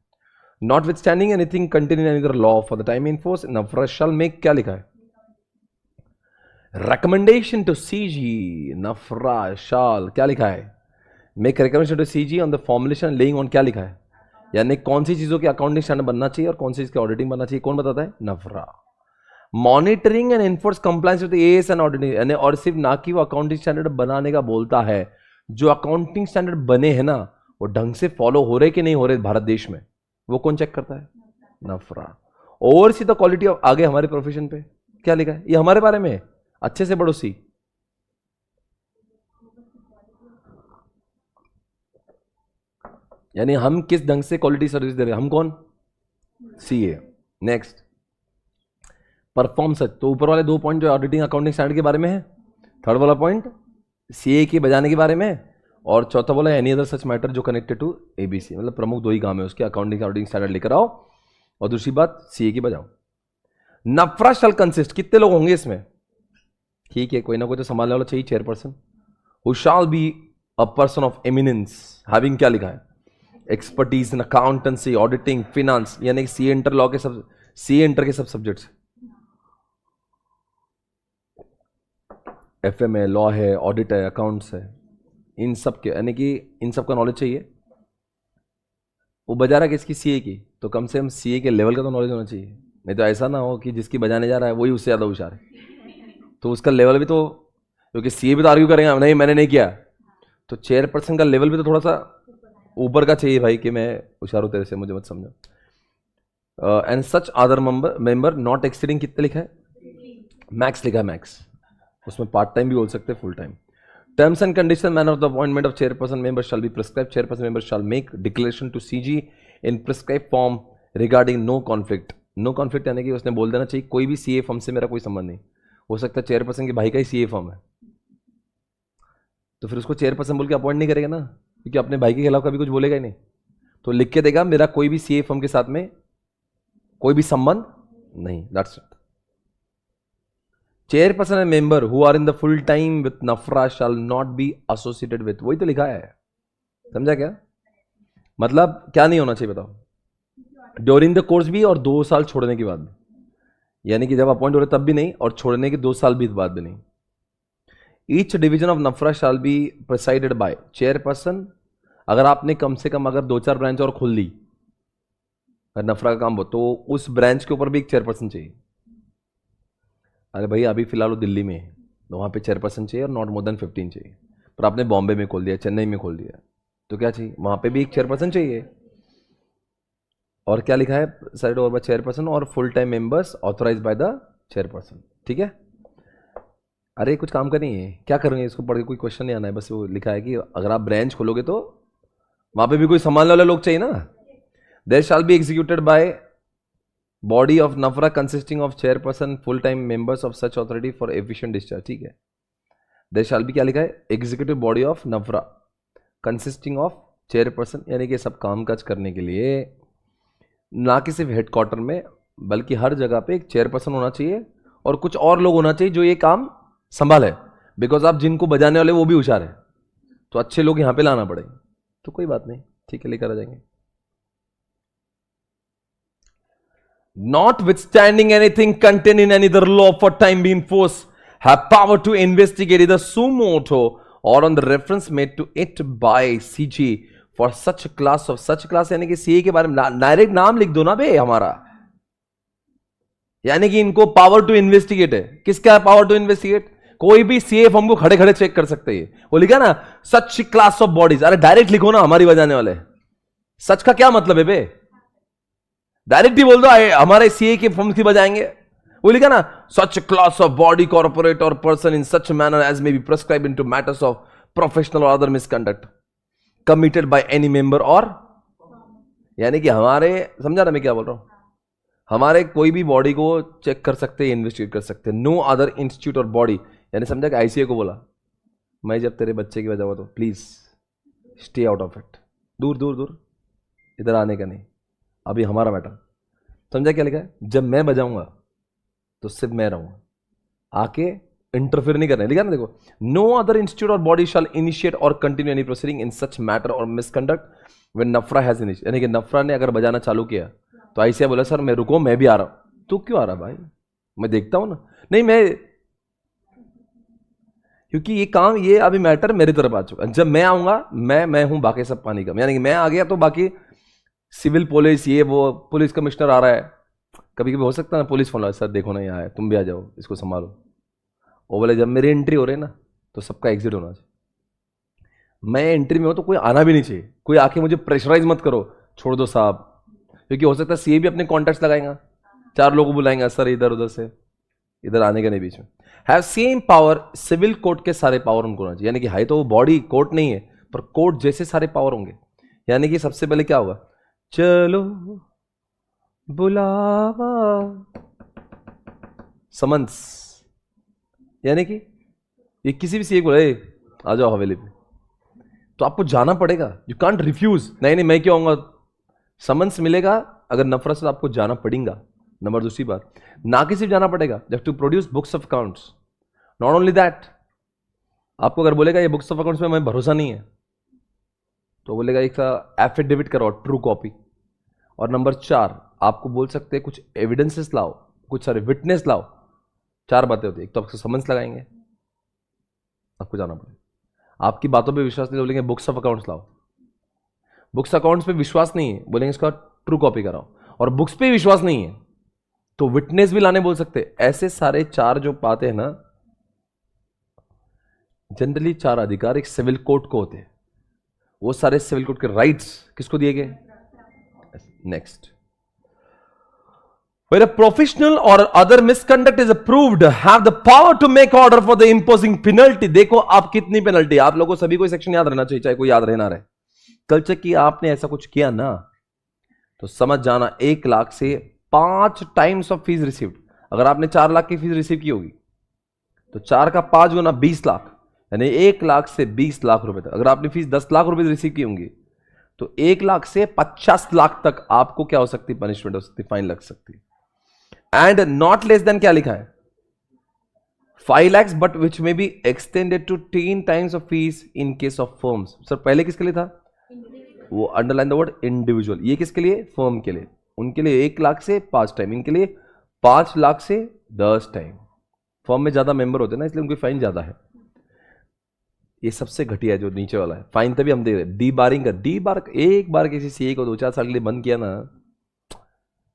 Notwithstanding anything contain in any law for the time in force, NFRA shall make, क्या लिखा है, recommendation to CG, नफरा शाल क्या लिखा है, make recommendation to CG on the formulation laying on, क्या लिखा है, यानी कौन सी चीजों की अकाउंटिंग स्टैंडर्ड बनना चाहिए और कौन सी चीज की ऑडिटिंग बनना चाहिए, कौन बताता है, NFRA. Monitoring and enforce compliance with AS and auditing, यानी और सिर्फ ना कि वो अकाउंटिंग स्टैंडर्ड बनाने का बोलता है, जो अकाउंटिंग स्टैंडर्ड बने हैं ना वो ढंग से फॉलो हो रहे कि नहीं हो रहे भारत देश में, वो कौन चेक करता है, नफरा। ओवरसी द क्वालिटी ऑफ, आगे हमारे प्रोफेशन पे क्या लिखा है, ये हमारे बारे में है, अच्छे से पढ़ो सी। यानी हम किस ढंग से क्वालिटी सर्विस दे रहे हैं, हम कौन, सीए। नेक्स्ट परफॉर्म सच, तो ऊपर वाले 2 पॉइंट जो ऑडिटिंग अकाउंटिंग स्टैंडर्ड के बारे में है, थर्ड वाला पॉइंट सीए के बजाने के बारे में, और चौथा वाला एनी अदर सच मैटर जो कनेक्टेड टू एबीसी, मतलब प्रमुख 2 ही काम है उसके, अकाउंटिंग ऑडिटिंग स्टैंडर्ड लेकर आओ और दूसरी बात सीए की बजाओ। नफरा शैल कंसिस्ट, कितने लोग होंगे इसमें, ठीक है कोई ना कोई तो संभालने वाला चाहिए, chairperson, who shall be a person of eminence having, क्या लिखा है, expertise in accountancy, auditing, finance, यानी कि सीए इंटर लॉ के सब, सीए इंटर के सब सब्जेक्ट्स, एफएम है, लॉ है, ऑडिट है, अकाउंट्स है, इन सब के, यानी कि इन सब का नॉलेज चाहिए। वो बजा रहा है किसकी, सीए की, तो कम से कम सीए के लेवल का तो नॉलेज होना चाहिए, नहीं तो ऐसा ना हो कि जिसकी बजाने जा रहा है वही उससे ज़्यादा होशियार है, तो उसका लेवल भी तो, क्योंकि सीए भी तो आर्ग्यू करेंगे नहीं मैंने नहीं किया, तो चेयरपर्सन का लेवल भी तो थोड़ा सा ऊपर का चाहिए भाई, कि मैं होशियार हूँ तेरे से, मुझे मत समझो। And such other member not exceeding, कितने लिखा है, मैक्स लिखा है, मैक्स, उसमें पार्ट टाइम भी बोल सकते हैं, full time. Terms and condition manner of the appointment of chairperson member shall be prescribe, chairperson member shall make declaration to CG in prescribe form regarding no conflict, no conflict यानी कि उसने बोल देना चाहिए कोई भी सीए फॉर्म से मेरा कोई संबंध नहीं, हो सकता है चेयरपर्सन के भाई का ही सीए फॉर्म है, तो फिर उसको चेयरपर्सन बोल के अपॉइंट नहीं करेगा ना, क्योंकि अपने भाई के खिलाफ कभी कुछ बोलेगा ही नहीं, तो लिख के देगा मेरा कोई भी सीए फॉर्म के साथ में कोई भी संबंध नहीं, that's it. Chairperson and member who are in the full time with NFRA shall not be associated with, वही तो लिखा है, समझा क्या, मतलब क्या नहीं होना चाहिए बताओ, ड्यूरिंग द कोर्स भी और 2 साल छोड़ने के बाद, यानी कि जब अपॉइंट हो रहे तब भी नहीं और छोड़ने के 2 साल भी बाद भी नहीं। Each division of NFRA shall be presided by chairperson, अगर आपने कम से कम अगर 2-4 ब्रांच और खोल ली, अगर नफरा का काम हो तो उस ब्रांच के ऊपर भी एक चेयरपर्सन चाहिए। अरे भाई अभी फिलहाल वो दिल्ली में है तो वहाँ पे चेयरपर्सन चाहिए और नॉट मोर देन 15 चाहिए, पर आपने बॉम्बे में खोल दिया, चेन्नई में खोल दिया, तो क्या चाहिए, वहाँ पे भी एक चेयरपर्सन चाहिए। और क्या लिखा है, साइड ओवर बाय चेयरपर्सन और full time members authorize by the chairperson, ठीक है। अरे कुछ काम करनी है, क्या करेंगे, इसको पढ़ के कोई क्वेश्चन नहीं आना है, बस वो लिखा है कि अगर आप ब्रांच खोलोगे तो वहाँ पे भी कोई संभालने वाले लोग चाहिए ना। There shall be executed by body of NFRA consisting of chairperson full time members of such authority for efficient discharge, ठीक है। देयर शैल बी क्या लिखा है, executive body of NFRA consisting of chairperson, यानी कि सब काम काज करने के लिए ना कि सिर्फ हेडक्वार्टर में बल्कि हर जगह पे एक चेयरपर्सन होना चाहिए और कुछ और लोग होना चाहिए जो ये काम संभाले, बिकॉज आप जिनको बजाने वाले वो भी होशियार है, तो अच्छे लोग यहां पे लाना पड़ेगा। तो कोई बात नहीं, ठीक है, लेकर आ जाएंगे। Notwithstanding anything contained in any other law for time being force, have power to investigate either suo motu or on the reference made to it by CG for such class of such class, यानी कि CA के बारे में direct नाम लिख दो ना बे हमारा, यानी कि इनको पावर टू इन्वेस्टिगेट है। किसका पावर टू इन्वेस्टिगेट? कोई भी सीए फॉर्म को खड़े खड़े चेक कर सकते हैं। वो लिखा ना सच क्लास ऑफ बॉडीज, अरे डायरेक्ट लिखो ना, हमारी बजाने वाले। सच का क्या मतलब है बे? डायरेक्ट ही बोल दो हमारे सीए के फॉर्म की बजाएंगे। वो लिखा ना such class of body corporate or person in such manner as may be prescribe into matters of professional or other misconduct committed by any member, और यानी कि हमारे, समझा ना मैं क्या बोल रहा हूं, हमारे कोई भी बॉडी को चेक कर सकते हैं, इन्वेस्टिगेट कर सकते हैं। नो अदर इंस्टीट्यूट और बॉडी, यानी समझा कि आईसीए को बोला मैं जब तेरे बच्चे की बजाऊंगा तो please stay out of it, दूर दूर दूर, इधर आने का नहीं, अभी हमारा मैटर। समझा क्या लिखा है? जब मैं बजाऊंगा तो सिर्फ मैं रहूंगा, आके इंटरफेयर नहीं करना है। लिखा ना देखो, नो अदर इंस्टीट्यूट और बॉडी शैल इनिशिएट और continue any proceeding in such matter और मिसकंडक्ट व्हेन नफरा हैज इनिशिएट, यानी कि नफरा ने अगर बजाना चालू किया तो आईसीए बोला सर मैं रुको, मैं भी आ रहा हूं। तू क्यों आ रहा भाई? मैं देखता हूं ना। नहीं मैं, क्योंकि ये काम, ये अभी मैटर मेरी तरफ आ चुका। जब मैं आऊंगा मैं हूं बाकी सब पानी कम, यानी कि मैं आ गया तो बाकी सिविल पुलिस, ये वो पुलिस कमिश्नर आ रहा है, कभी कभी हो सकता है ना पुलिस फोन लगा, सर देखो ना यहाँ है, तुम भी आ जाओ, इसको संभालो। वो बोले जब मेरी एंट्री हो रही है ना तो सबका एग्जिट होना चाहिए। मैं एंट्री में हूं तो कोई आना भी नहीं चाहिए, कोई आके मुझे प्रेशराइज मत करो, छोड़ दो साहब, क्योंकि हो सकता है सीए भी अपने कॉन्टैक्ट्स लगाएगा, 4 लोगों को बुलाएंगे, सर इधर उधर से, इधर आने का नहीं बीच में। Have same power, civil court के सारे पावर उनको होना चाहिए, यानी कि है तो वो बॉडी कोर्ट नहीं है पर कोर्ट जैसे सारे पावर होंगे। यानी कि सबसे पहले क्या होगा, चलो बुलावा समन्स, यानी कि ये किसी भी सीए को आ जाओ हवेली पे तो आपको जाना पड़ेगा, यू कांट रिफ्यूज, नहीं नहीं मैं क्यों आऊंगा, समन्स मिलेगा, अगर नफरत से तो आपको जाना पड़ेगा। नंबर दूसरी बात, ना कि सिर्फ जाना पड़ेगा, जब to produce books of accounts, not only that, आपको अगर बोलेगा ये बुक्स ऑफ अकाउंट्स में हमें भरोसा नहीं है तो बोलेगा एक एफिडेविट करो, ट्रू कॉपी। और नंबर 4, आपको बोल सकते हैं कुछ एविडेंसेस लाओ, कुछ सारे विटनेस लाओ, 4 बातें होती है। एक तो आपको समन्स लगाएंगे, आपको जाना पड़ेगा, आपकी बातों पे विश्वास नहीं तो बोलेंगे बुक्स ऑफ अकाउंट्स लाओ, बुक्स अकाउंट्स पे विश्वास नहीं है बोलेंगे इसका ट्रू कॉपी कराओ, और बुक्स पे विश्वास नहीं है तो विटनेस भी लाने बोल सकते। ऐसे सारे 4 जो बातें हैं ना, जनरली 4 अधिकार एक सिविल कोर्ट को होते हैं, वो सारे सिविल कोर्ट के राइट्स किसको दिए गए? Next, where a professional or other misconduct is approved, have the power to make order for the imposing penalty। देखो आप कितनी पेनल्टी, आप लोगों को सभी को सेक्शन याद रहना चाहिए, चाहे कोई याद रहे ना रहे। कल चेक किया आपने ऐसा कुछ किया ना तो समझ जाना 1 लाख से 5 टाइम्स ऑफ फीस रिसीव्ड। अगर आपने 4 लाख की फीस रिसीव की होगी तो 4 का 5 गुना 20 लाख, यानी 1 लाख से 20 लाख रुपए तक। अगर आपने फीस 10 लाख रुपए रिसीव की होंगी तो 1 लाख से 50 लाख तक आपको क्या हो सकती, पनिशमेंट हो सकती, फाइन लग सकती है। एंड नॉट लेस देन क्या लिखा है, 5 lakhs बट विच में be extended to 10 times of fees in case of firms. Sir पहले किसके लिए था? वो अंडरलाइन द वर्ड इंडिविजुअल, ये किसके लिए? फर्म के लिए, उनके लिए 1 लाख से 5 टाइम, इनके लिए 5 लाख से 10 टाइम। फर्म में ज्यादा मेंबर होते हैं ना, इसलिए उनकी फाइन ज्यादा है। ये सबसे घटिया है जो नीचे वाला है, फाइन तभी हम दे रहे। डी बारिंग का, डी बार एक बार किसी सीए को 2-4 साल के लिए बंद किया ना,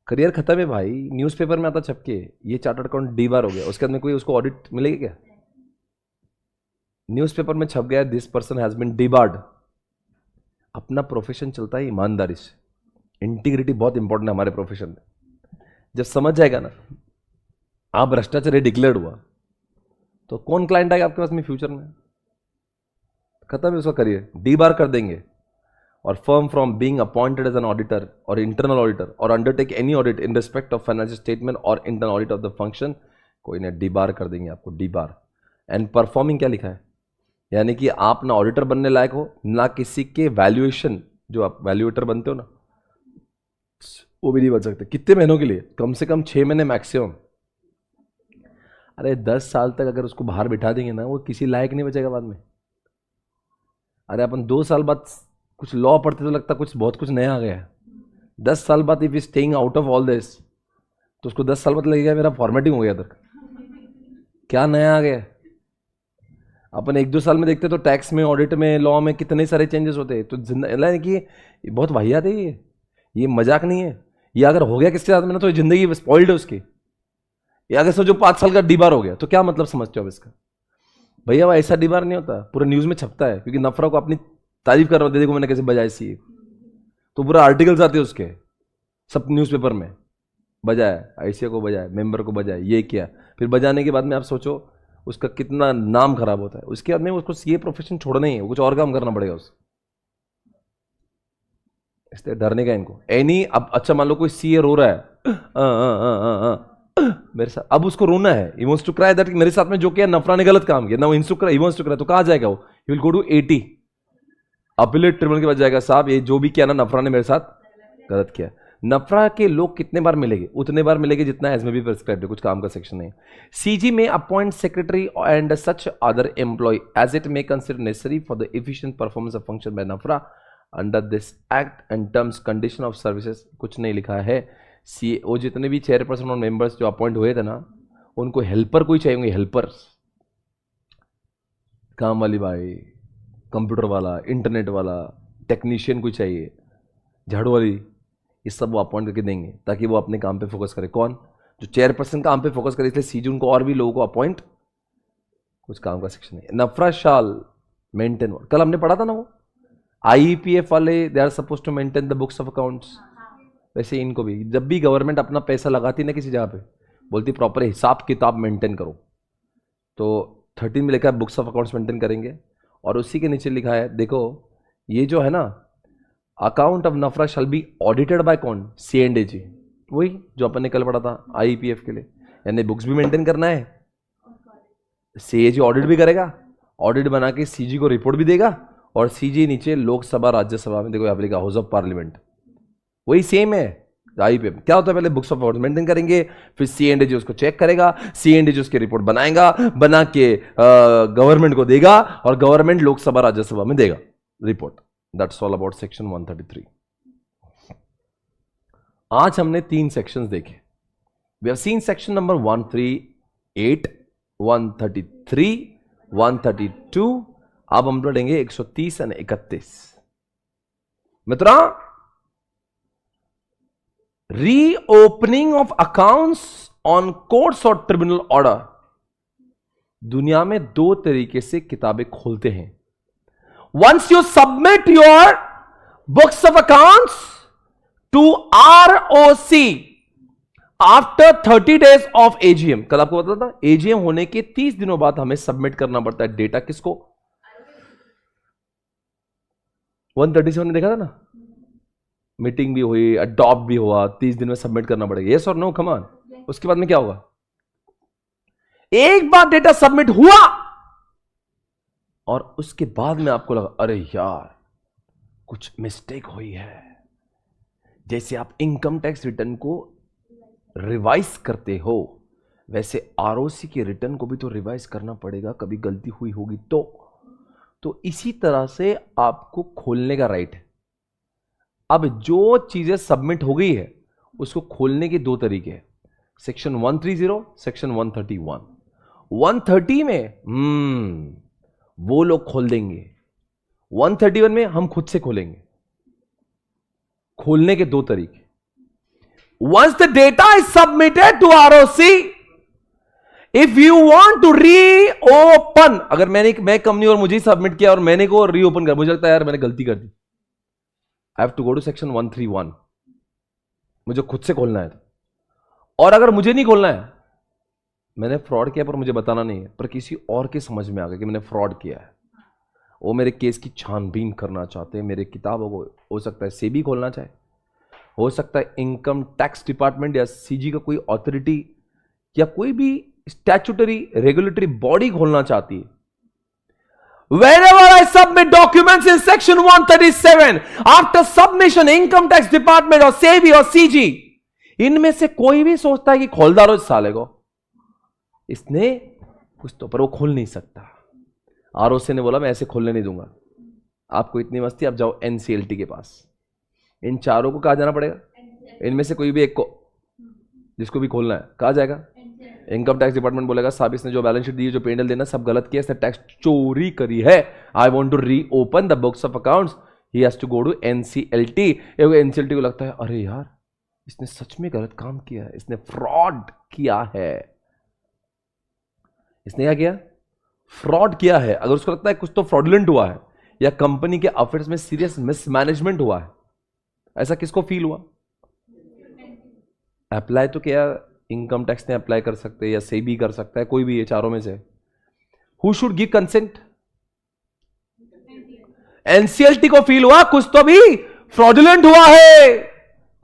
करियर खत्म है भाई। न्यूज़पेपर में आता छपके ये चार्टर्ड अकाउंट डी बार हो गया, उसके बाद में कोई उसको ऑडिट मिलेगी क्या? न्यूज़पेपर में छप गया दिस पर्सन हैज बीन डीबार्ड। अपना प्रोफेशन चलता है ईमानदारी से, इंटीग्रिटी बहुत इंपॉर्टेंट है हमारे प्रोफेशन में। जब समझ जाएगा ना आप भ्रष्टाचार डिक्लेयर्ड हुआ तो कौन क्लाइंट आएगा आपके पास में फ्यूचर में? खत्म है उसका करियर, डी बार कर देंगे। or firm from being appointed as an auditor or internal auditor or undertake any audit in respect of financial statement or internal audit of the function, कोई ना डीबार कर देंगे आपको, डीबार। एंड परफॉर्मिंग क्या लिखा है, यानी कि आप ना ऑडिटर बनने लायक हो, ना किसी के वैल्यूएशन, जो आप वैल्यूएटर बनते हो ना, वो भी नहीं बन सकते। कितने महीनों के लिए? कम से कम 6 महीने मैक्सिमम। अरे 10 साल तक अगर उसको बाहर बिठा देंगे ना, वो किसी लायक नहीं बचेगा बाद में। अरे अपन 2 साल बाद कुछ लॉ पढ़ते तो लगता कुछ बहुत कुछ नया आ गया है। 10 साल बाद if staying out of all this, तो उसको 10 साल बाद लगेगा मेरा फॉर्मेटिंग हो गया था, क्या नया आ गया। अपन 1-2 साल में देखते तो टैक्स में, ऑडिट में, लॉ में कितने सारे चेंजेस होते हैं। तो कि बहुत वाहियात है ये मजाक नहीं है। ये अगर हो गया किसके साथ में ना, तो जिंदगी स्पॉइल्ड है उसकी। ये अगर सोचो 5 साल का डीबार हो गया तो क्या मतलब समझते हो अब इसका? भैया वो ऐसा डीबार नहीं होता, पूरा न्यूज में छपता है, क्योंकि नफरा को अपनी तारीफ कर रहा हूं, देखो मैंने कैसे बजाया सी, तो पूरा आर्टिकल्स आते हैं उसके सब न्यूज़पेपर में, बजाया आईसीए को, बजाया मेंबर को, बजाया ये किया। फिर बजाने के बाद में आप सोचो उसका कितना नाम खराब होता है। उसके बाद में उसको सीए प्रोफेशन छोड़ना ही है, कुछ और काम करना पड़ेगा उसे, इसलिए डरने का इनको एनी। अब अच्छा मान लो कोई सीए रो रहा है मेरे साथ, अब उसको रोना है, he wants to cry that मेरे साथ में जो किया नफरा ने गलत काम किया ना, वो ही वांट्स टू क्राई, तो कहां जाएगा वो? He will go to 80 appellate tribunal के पास जाएगा, साहब ये जो भी किया ना नफरा ने मेरे साथ गलत किया। नफरा के लोग कितने बार मिलेंगे? उतने बार मिलेंगे जितना एज में भी प्रिस्क्राइब्ड है, कुछ काम का सेक्शन नहीं। सीजी में appoint secretary and such other employ as it may consider necessary for the efficient performance of function by NFRA under this act and terms condition of services. कुछ नहीं लिखा है। सी वो जितने भी चेयरपर्सन और मेंबर्स जो अपॉइंट हुए थे ना, उनको हेल्पर कोई चाहिए होंगे, हेल्पर्स, काम वाली बाई, कंप्यूटर वाला, इंटरनेट वाला, टेक्नीशियन कोई चाहिए, झाड़ू वाली, ये सब वो अपॉइंट करके देंगे ताकि वो अपने काम पे फोकस करे। कौन? जो चेयरपर्सन काम पे फोकस करे, इसलिए सीजी उनको और भी लोगों को अपॉइंट, कुछ काम का सेक्शन है। नफरा शाल मेंटेन, कल हमने पढ़ा था ना वो आईपीएफ वाले, they are suppose to maintain the books of accounts. वैसे इनको भी जब भी गवर्नमेंट अपना पैसा लगाती ना किसी जगह पे, बोलती प्रॉपर हिसाब किताब मेंटेन करो। तो 13 में लिखा है बुक्स ऑफ अकाउंट्स मेंटेन करेंगे, और उसी के नीचे लिखा है देखो, ये जो है ना, account of NFRA shall be audited by कौन? CNDG, वही जो अपन ने कल पढ़ा था आईपीएफ के लिए। यानी बुक्स भी मेंटेन करना है, CAG ऑडिट भी करेगा, ऑडिट बना के सीजी को रिपोर्ट भी देगा, और सीजी नीचे लोकसभा राज्यसभा में देखो यहाँ पे लिखा हाउस ऑफ पार्लियामेंट, वही सेम है आईपीएफ। क्या होता है? पहले बुक्स ऑफ अकाउंट्स मेंटेन करेंगे, फिर CNDG उसको चेक करेगा, CNDG उसकी रिपोर्ट बनाएगा, बना के गवर्नमेंट को देगा, और गवर्नमेंट लोकसभा राज्यसभा में देगा report. That's all about section 133। आज हमने 3 सेक्शंस देखे। We have seen section number 138, 133, 132। अब हम पढ़ेंगे 130 और 31। मित्रों, reopening of accounts on courts और ट्रिब्यूनल ऑर्डर। दुनिया में 2 तरीके से किताबें खोलते हैं। Once you submit your books of accounts to ROC after 30 days of AGM। कल आपको बताता था AGM होने के 30 दिनों बाद हमें सबमिट करना पड़ता है डेटा। किसको? 137 ने देखा था ना, मीटिंग भी हुई, अडॉप्ट भी हुआ, 30 दिन में सबमिट करना पड़ेगा। यस और नो? Come on. उसके बाद में क्या होगा? एक बार डेटा सबमिट हुआ और उसके बाद में आपको लगा अरे यार कुछ मिस्टेक हुई है, जैसे आप इनकम टैक्स रिटर्न को रिवाइज करते हो, वैसे ROC के रिटर्न को भी तो रिवाइज करना पड़ेगा, कभी गलती हुई होगी तो इसी तरह से आपको खोलने का राइट है। अब जो चीजें सबमिट हो गई है उसको खोलने के 2 तरीके हैं, सेक्शन 130, सेक्शन 131। 130 में वो लोग खोल देंगे, 131 में हम खुद से खोलेंगे। खोलने के 2 तरीके। Once the data is submitted to ROC, if you want to reopen, अगर मैं कंपनी और मुझे सबमिट किया और मैंने को रीओपन कर, मुझे लगता है यार मैंने गलती कर दी, I have to go to section 131, मुझे खुद से खोलना है। और अगर मुझे नहीं खोलना है, मैंने फ्रॉड किया पर मुझे बताना नहीं है, पर किसी और के समझ में आ गया कि मैंने फ्रॉड किया है, वो मेरे केस की छानबीन करना चाहते हैं, मेरे किताबों को, हो सकता है सेबी खोलना चाहे, हो सकता है इनकम टैक्स डिपार्टमेंट या सीजी का कोई अथॉरिटी या कोई भी स्टैट्यूटरी रेगुलेटरी बॉडी खोलना चाहती है। Wherever I submit documents in section 137, after submission, income tax department और SEBI और CG, इनमें से कोई भी सोचता है कि खोल डालो इस साले को, इसने कुछ तो, पर वो खोल नहीं सकता। आरओसी ने बोला मैं ऐसे खोलने नहीं दूंगा, आपको इतनी मस्ती, आप जाओ एनसीएलटी के पास। इन चारों को कहा जाना पड़ेगा, इनमें से कोई भी एक को, जिसको भी खोलना है, कहा जाएगा। इनकम टैक्स डिपार्टमेंट बोलेगा साहब इसने जो बैलेंस शीट दी, जो पेंडल देना सब गलत किया, इसने टैक्स चोरी करी है, I want to reopen the books of accounts, he has to go to NCLT. NCLT को लगता है अरे यार इसने सच में गलत काम किया है, इसने फ्रॉड किया है। इसने क्या किया? फ्रॉड किया है। अगर उसको लगता है कुछ तो फ्रॉडुलेंट हुआ है या कंपनी के अफेयर्स में सीरियस मिसमैनेजमेंट हुआ है, ऐसा किसको फील हुआ? अप्लाई तो क्या इनकम टैक्स ने अप्लाई कर सकते हैं या सेबी कर सकता है, कोई भी ये चारों में से। Who should give consent? NCLT को फील हुआ कुछ तो भी फ्रॉडुलेंट हुआ है,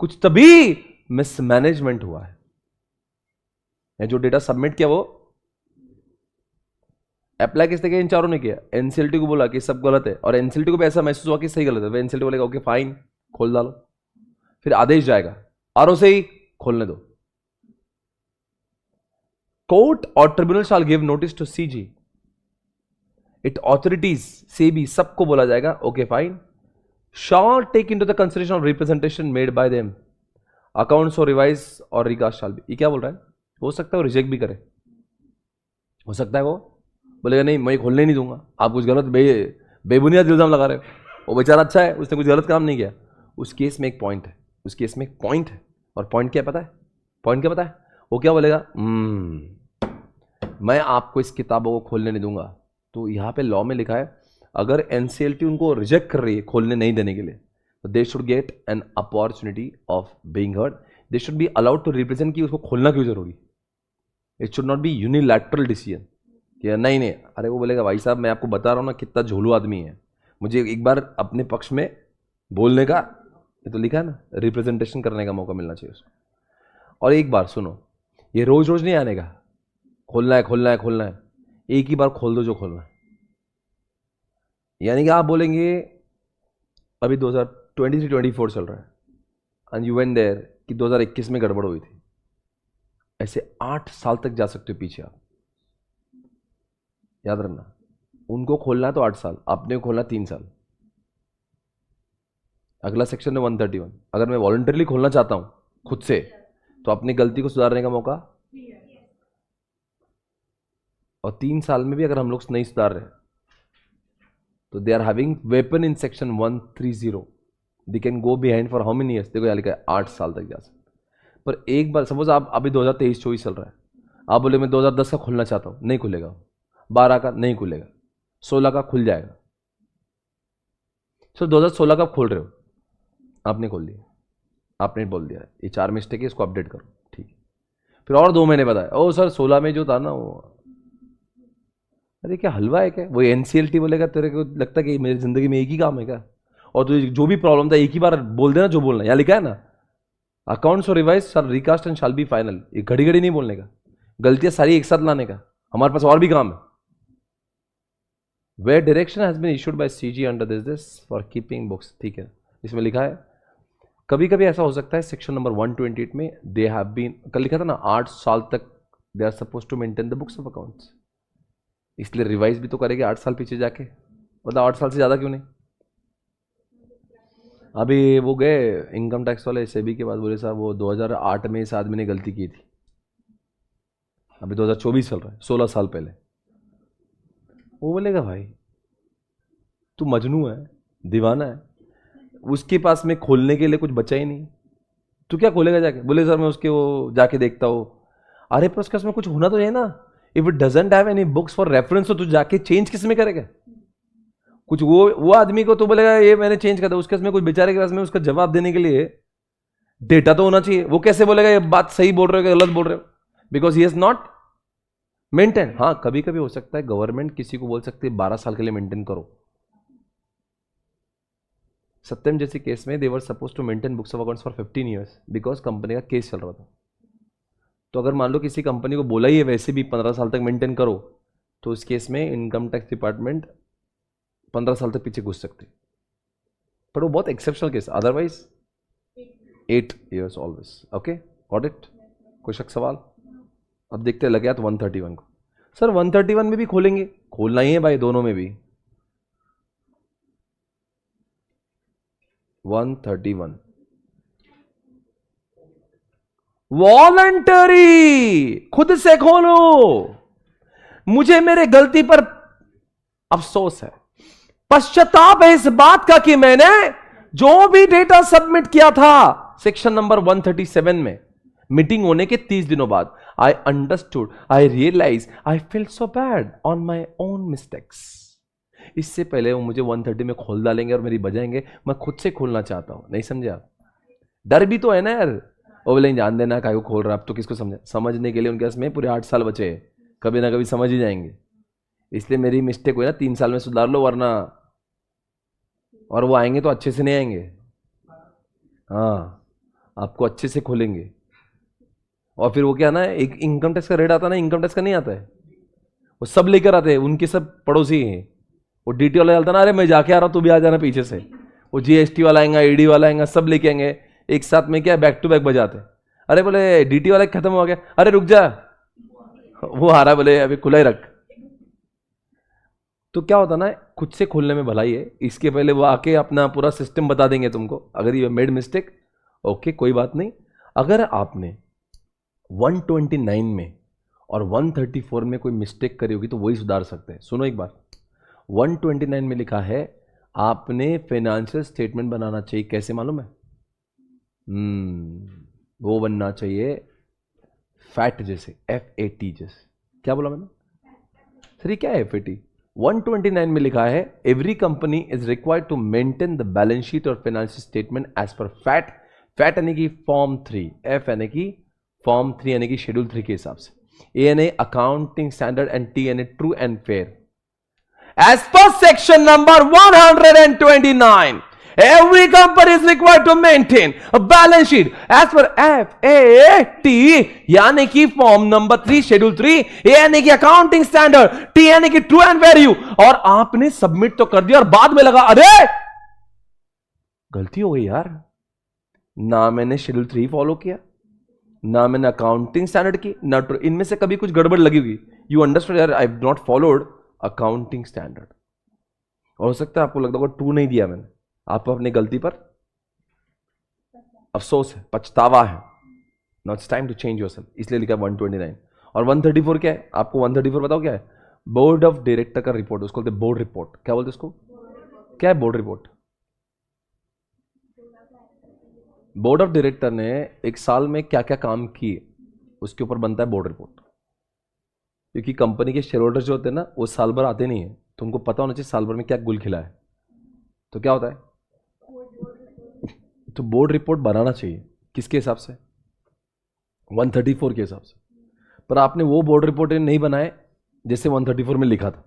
कुछ तो भी मिसमैनेजमेंट हुआ है। जो डेटा सबमिट किया वो अप्लाई किसने किया? इन चारों ने किया। एनसीएलटी को बोला कि सब गलत है और एनसीएलटी को भी ऐसा महसूस हुआ कि सही गलत है, एनसीएलटी बोलेगा ओके फाइन खोल डालो, फिर आदेश जाएगा आरओसी खोलने दो। कोर्ट और tribunal shall give notice to CG, IT authorities SEBI सबको बोला जाएगा okay fine, shall take into the consideration of representation made by them, accounts और रिवाइज और रिकास्ट शाल बी। ये क्या बोल रहा है? हो सकता है वो रिजेक्ट भी करे, हो सकता है वो बोलेगा नहीं मैं खोलने नहीं दूंगा, आप कुछ गलत बेबुनियाद इल्जाम लगा रहे हो। वो बेचारा अच्छा है, उसने कुछ गलत काम नहीं किया। उस केस में एक पॉइंट है, उस केस में एक पॉइंट है, और पॉइंट क्या पता है? पॉइंट क्या पता है? वो क्या बोलेगा? मैं आपको इस किताबों को खोलने नहीं दूंगा। तो यहां पे लॉ में लिखा है अगर एनसीएलटी उनको रिजेक्ट कर रही है खोलने नहीं देने के लिए, तो they should get an opportunity of being heard, they should be allowed to represent कि उसको खोलना क्यों जरूरी। It should not be unilateral decision कि नहीं नहीं। अरे वो बोलेगा भाई साहब मैं आपको बता रहा हूं ना कितना झोलू आदमी है, मुझे एक बार अपने पक्ष में बोलने का, ये तो लिखा है ना, रिप्रेजेंटेशन करने का मौका मिलना चाहिए उसको। और एक बार सुनो, ये रोज रोज नहीं आने का खोलना है खोलना है खोलना है, एक ही बार खोल दो जो खोलना है। यानी कि आप बोलेंगे अभी 2023-24 चल रहा है एंड यू वेंट देयर कि 2021 में गड़बड़ हुई थी, ऐसे 8 साल तक जा सकते हो पीछे आप, याद रखना। उनको खोलना है तो 8 साल, आपने को खोलना 3 साल। अगला सेक्शन है 131, अगर मैं वॉलंटरीली खोलना चाहता हूं खुद से तो अपनी गलती को सुधारने का मौका, और 3 साल में भी अगर हम लोग नहीं सुधार रहे तो they are having weapon in section 130, they can go behind for how many years. देखो यहाँ लिखा है 8 साल तक जा सकते। पर एक बार सपोज आप अभी 2023-24 चल रहा है, आप बोले मैं 2010 का खोलना चाहता हूं, नहीं खुलेगा। 12 का नहीं खुलेगा, 16 का खुल जाएगा। सो 2016 का खोल रहे हो, आपने खोल लिया, आपने बोल दिया ये 4 मिस्टेक है, इसको अपडेट करो, ठीक है। फिर और 2 महीने बताया, ओ सर 16 में जो था ना वो, अरे क्या हलवा है क्या? वो एनसीएलटी बोलेगा तेरे को लगता है कि मेरी जिंदगी में एक ही काम है क्या? और तुझे जो भी प्रॉब्लम था एक ही बार बोल देना जो बोलना। यहाँ लिखा है ना अकाउंट्स और revise shall recast and shall be final, ये घड़ी घड़ी नहीं बोलने का, गलतियां सारी एक साथ लाने का, हमारे पास और भी काम है। Where direction has been issued by CG under this for keeping books, ठीक है। इसमें लिखा है कभी कभी ऐसा हो सकता है सेक्शन नंबर 128 में दे हैव बीन, कल लिखा था ना 8 साल तक they are suppose to maintain the books of accounts, इसलिए रिवाइज भी तो करेंगे 8 साल पीछे जाके, मतलब 8 साल से ज़्यादा क्यों नहीं। अभी वो गए इनकम टैक्स वाले सेबी के बाद, बोले साहब वो 2008 में इस आदमी ने गलती की थी, अभी 2024 चल रहा है, 16 साल पहले। वो बोलेगा भाई तू मजनू है, दीवाना है, उसके पास में खोलने के लिए कुछ बचा ही नहीं, तू क्या खोलेगा जाके? बोले सर मैं उसके वो जाके देखता हूँ। अरे पर उसका उसमें कुछ होना तो है ना, if it doesn't have any books for reference तो तू जाके चेंज किस में करेगा कुछ? वो आदमी को तो बोलेगा ये मैंने चेंज कर दिया, उसके में कुछ बेचारे के पास में उसका जवाब देने के लिए डेटा तो होना चाहिए। वो कैसे बोलेगा ये बात सही बोल रहे हो कि गलत बोल रहे हो? Because he is not maintain. हाँ कभी कभी हो सकता है गवर्नमेंट किसी को बोल सकती है 12 साल के लिए मेंटेन करो, सत्यम जैसे केस में they were suppose to maintain books of accounts for 15 years because company का केस चल रहा था। तो अगर मान लो किसी कंपनी को बोला ही है वैसे भी 15 साल तक मेंटेन करो, तो उस केस में इनकम टैक्स डिपार्टमेंट 15 साल तक पीछे घुस सकते, पर वो बहुत exceptional case, otherwise 8 years always. Okay, got it? कोई शक सवाल? अब देखते हैं लगे तो 131 को। सर 131 में भी खोलेंगे, खोलना ही है भाई, दोनों में भी। 131 वॉलंटरी, खुद से खोलो। मुझे मेरे गलती पर अफसोस है, पश्चाताप है इस बात का कि मैंने जो भी डेटा सबमिट किया था सेक्शन नंबर 137 में, मीटिंग होने के 30 दिनों बाद, I understood, I realise, I feel so bad on my own mistakes. इससे पहले वो मुझे 130 में खोल डालेंगे और मेरी बजाएंगे, मैं खुद से खोलना चाहता हूं। नहीं समझे आप? डर भी तो है ना यार। वो बोले जान देना काय को खोल रहा, अब तो किसको समझे? समझने के लिए उनके पास में पूरे 8 साल बचे हैं, कभी ना कभी समझ ही जाएंगे। इसलिए मेरी मिस्टेक हुई ना, 3 साल में सुधार लो, वरना और वो आएंगे तो अच्छे से नहीं आएंगे। हाँ, आपको अच्छे से खोलेंगे। और फिर वो क्या ना, एक इनकम टैक्स का रेट आता है ना, इनकम टैक्स का नहीं आता है, वो सब लेकर आते हैं, उनके सब पड़ोसी हैं। वो डीटी वाला चलता ना, अरे मैं जाके आ रहा हूं तू भी आ जाना पीछे से। वो जीएसटी वाला आएगा, ईडी वाला आएगा, सब लेके आएंगे एक साथ में, क्या बैक टू बैक बजाते। अरे बोले डीटी वाला खत्म हो गया, अरे रुक जा, वो आ रहा है, बोले अभी खुला ही रख। तो क्या होता ना, खुद से खोलने में भलाई है। इसके पहले वो आके अपना पूरा सिस्टम बता देंगे तुमको, अगर यू मेड मिस्टेक, ओके कोई बात नहीं। अगर आपने 129 में और 134 में कोई मिस्टेक करी होगी तो वही सुधार सकते हैं। सुनो एक बार, 129 में लिखा है आपने फाइनेंशियल स्टेटमेंट बनाना चाहिए, कैसे मालूम है? वो बनना चाहिए फैट जैसे, FAT जैसे। क्या बोला मैंने? सर ये क्या है FAT? 129 में लिखा है every company is required to maintain the balance sheet और फाइनेंशियल स्टेटमेंट एज पर फैट। फैट यानी कि फॉर्म 3, F यानी कि फॉर्म 3 यानी कि शेड्यूल 3 के हिसाब से, A यानी अकाउंटिंग स्टैंडर्ड एंड T यानी true and fair. As per section number 129, every company is required to maintain a balance sheet as per FAT यानी कि फॉर्म नंबर 3 शेड्यूल 3, A यानी कि अकाउंटिंग स्टैंडर्ड, T यानी कि true and value. और आपने submit तो कर दिया और बाद में लगा अरे गलती हो गई यार, ना मैंने शेड्यूल 3 फॉलो किया, ना मैंने अकाउंटिंग स्टैंडर्ड की, ना ट्रू। इनमें से कभी कुछ गड़बड़ लगी होगी। यू अंडरस्टैंड यार, I have not followed accounting standard. और हो सकता है आपको लगता होगा ट्रू नहीं दिया मैंने, आपको अपनी गलती पर अफसोस है, पछतावा है। Now it's time to change yourself, इसलिए लिखा 129। और 134 क्या है? आपको 134 बताओ क्या है? बोर्ड ऑफ डायरेक्टर का रिपोर्ट, उसको बोलते बोर्ड रिपोर्ट। क्या बोलते उसको? क्या है board report? Board of director ने एक साल में क्या क्या काम किए उसके ऊपर बनता है बोर्ड रिपोर्ट। क्योंकि कंपनी के शेयर होल्डर जो होते हैं ना, वो साल भर आते नहीं है, तो उनको पता होना चाहिए साल भर में क्या गुल खिला है। तो क्या होता है, तो बोर्ड रिपोर्ट बनाना चाहिए। किसके हिसाब से? 134 के हिसाब से। पर आपने वो बोर्ड रिपोर्ट नहीं बनाए जैसे 134 में लिखा था।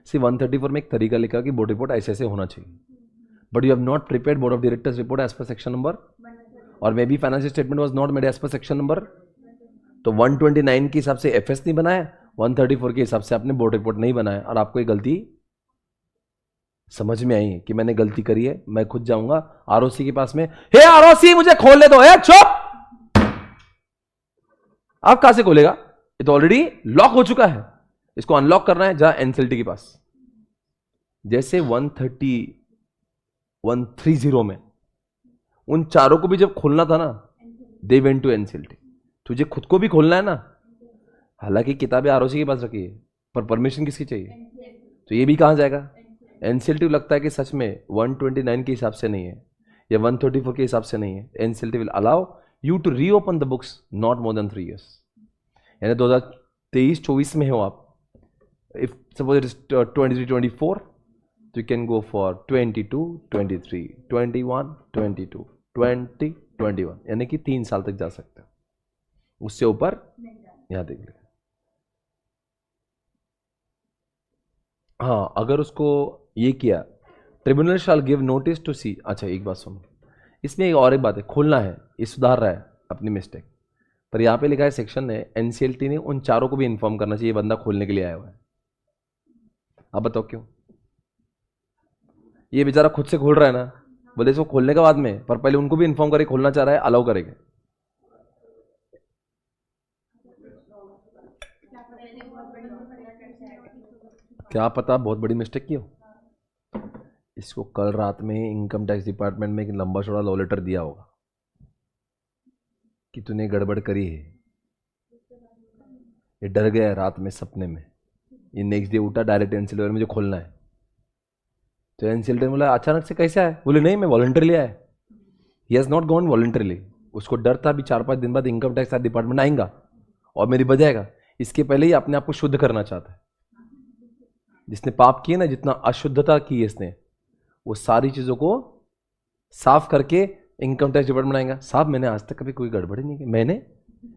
सिर्फ 134 में एक तरीका लिखा कि बोर्ड रिपोर्ट ऐसे ऐसे होना चाहिए, but you have not prepared board of directors report as per section number, और maybe financial statement was not made as per section number. तो 129 के हिसाब से FS नहीं बनाया, 134 के हिसाब से आपने बोर्ड रिपोर्ट नहीं बनाया, और आपको ये गलती समझ में आई है कि मैंने गलती करी है। मैं खुद जाऊंगा ROC के पास में, हे ROC मुझे खोलने दो। हे चुप, आप कहां से खोलेगा? ये तो ऑलरेडी लॉक हो चुका है, इसको अनलॉक करना है, जा NCLT के पास। जैसे 130 में उन चारों को भी जब खोलना था ना, दे वेंट टू NCLT। तुझे खुद को भी खोलना है ना, हालांकि किताबें ROC के पास रखी है, पर परमिशन किसकी चाहिए? तो ये भी कहां जाएगा? NCLT लगता है कि सच में 129 के हिसाब से नहीं है या 134 के हिसाब से नहीं है। NCLT will allow you to reopen the books not more than 3 years। यानी 2023-24 में हो आप, इफ सपोज इट इज 23-24, तो यू कैन गो फॉर 22-23, 21-22, 20-21, यानी कि 3 साल तक जा सकते हो। उससे ऊपर यहां देख ले। हाँ, अगर उसको ये किया tribunal shall give notice to C. अच्छा एक बात सुनो, इसमें एक और एक बात है, खोलना है, ये सुधार रहा है अपनी मिस्टेक, पर यहाँ पे लिखा है सेक्शन ने एनसीएलटी ने उन चारों को भी इन्फॉर्म करना चाहिए बंदा खोलने के लिए आया हुआ है। अब बताओ क्यों? ये बेचारा खुद से खोल रहा है ना, बोले इसको खोलने के बाद में, पर पहले उनको भी इन्फॉर्म करे खोलना चाह रहा है, अलाउ करेंगे। क्या पता बहुत बड़ी मिस्टेक की हो। इसको कल रात में इनकम टैक्स डिपार्टमेंट में एक लंबा चौड़ा लॉ लेटर दिया होगा कि तूने गड़बड़ करी है। ये डर गया रात में सपने में, ये नेक्स्ट डे उठा डायरेक्ट एनसीएलटी मुझे खोलना है। तो एनसीएलटी ने बोला अचानक से कैसे आया? बोले नहीं मैं वॉलंटरली आया। He has not gone voluntarily. उसको डर था भी 4-5 दिन बाद इनकम टैक्स डिपार्टमेंट आएगा और मेरी बजाएगा। इसके पहले ही अपने आप को शुद्ध करना चाहता है। जिसने पाप किए ना, जितना अशुद्धता की है इसने, वो सारी चीज़ों को साफ करके इनकम टैक्स डिपार्टमेंट आएगा। साहब मैंने आज तक कभी कोई गड़बड़ी नहीं की, मैंने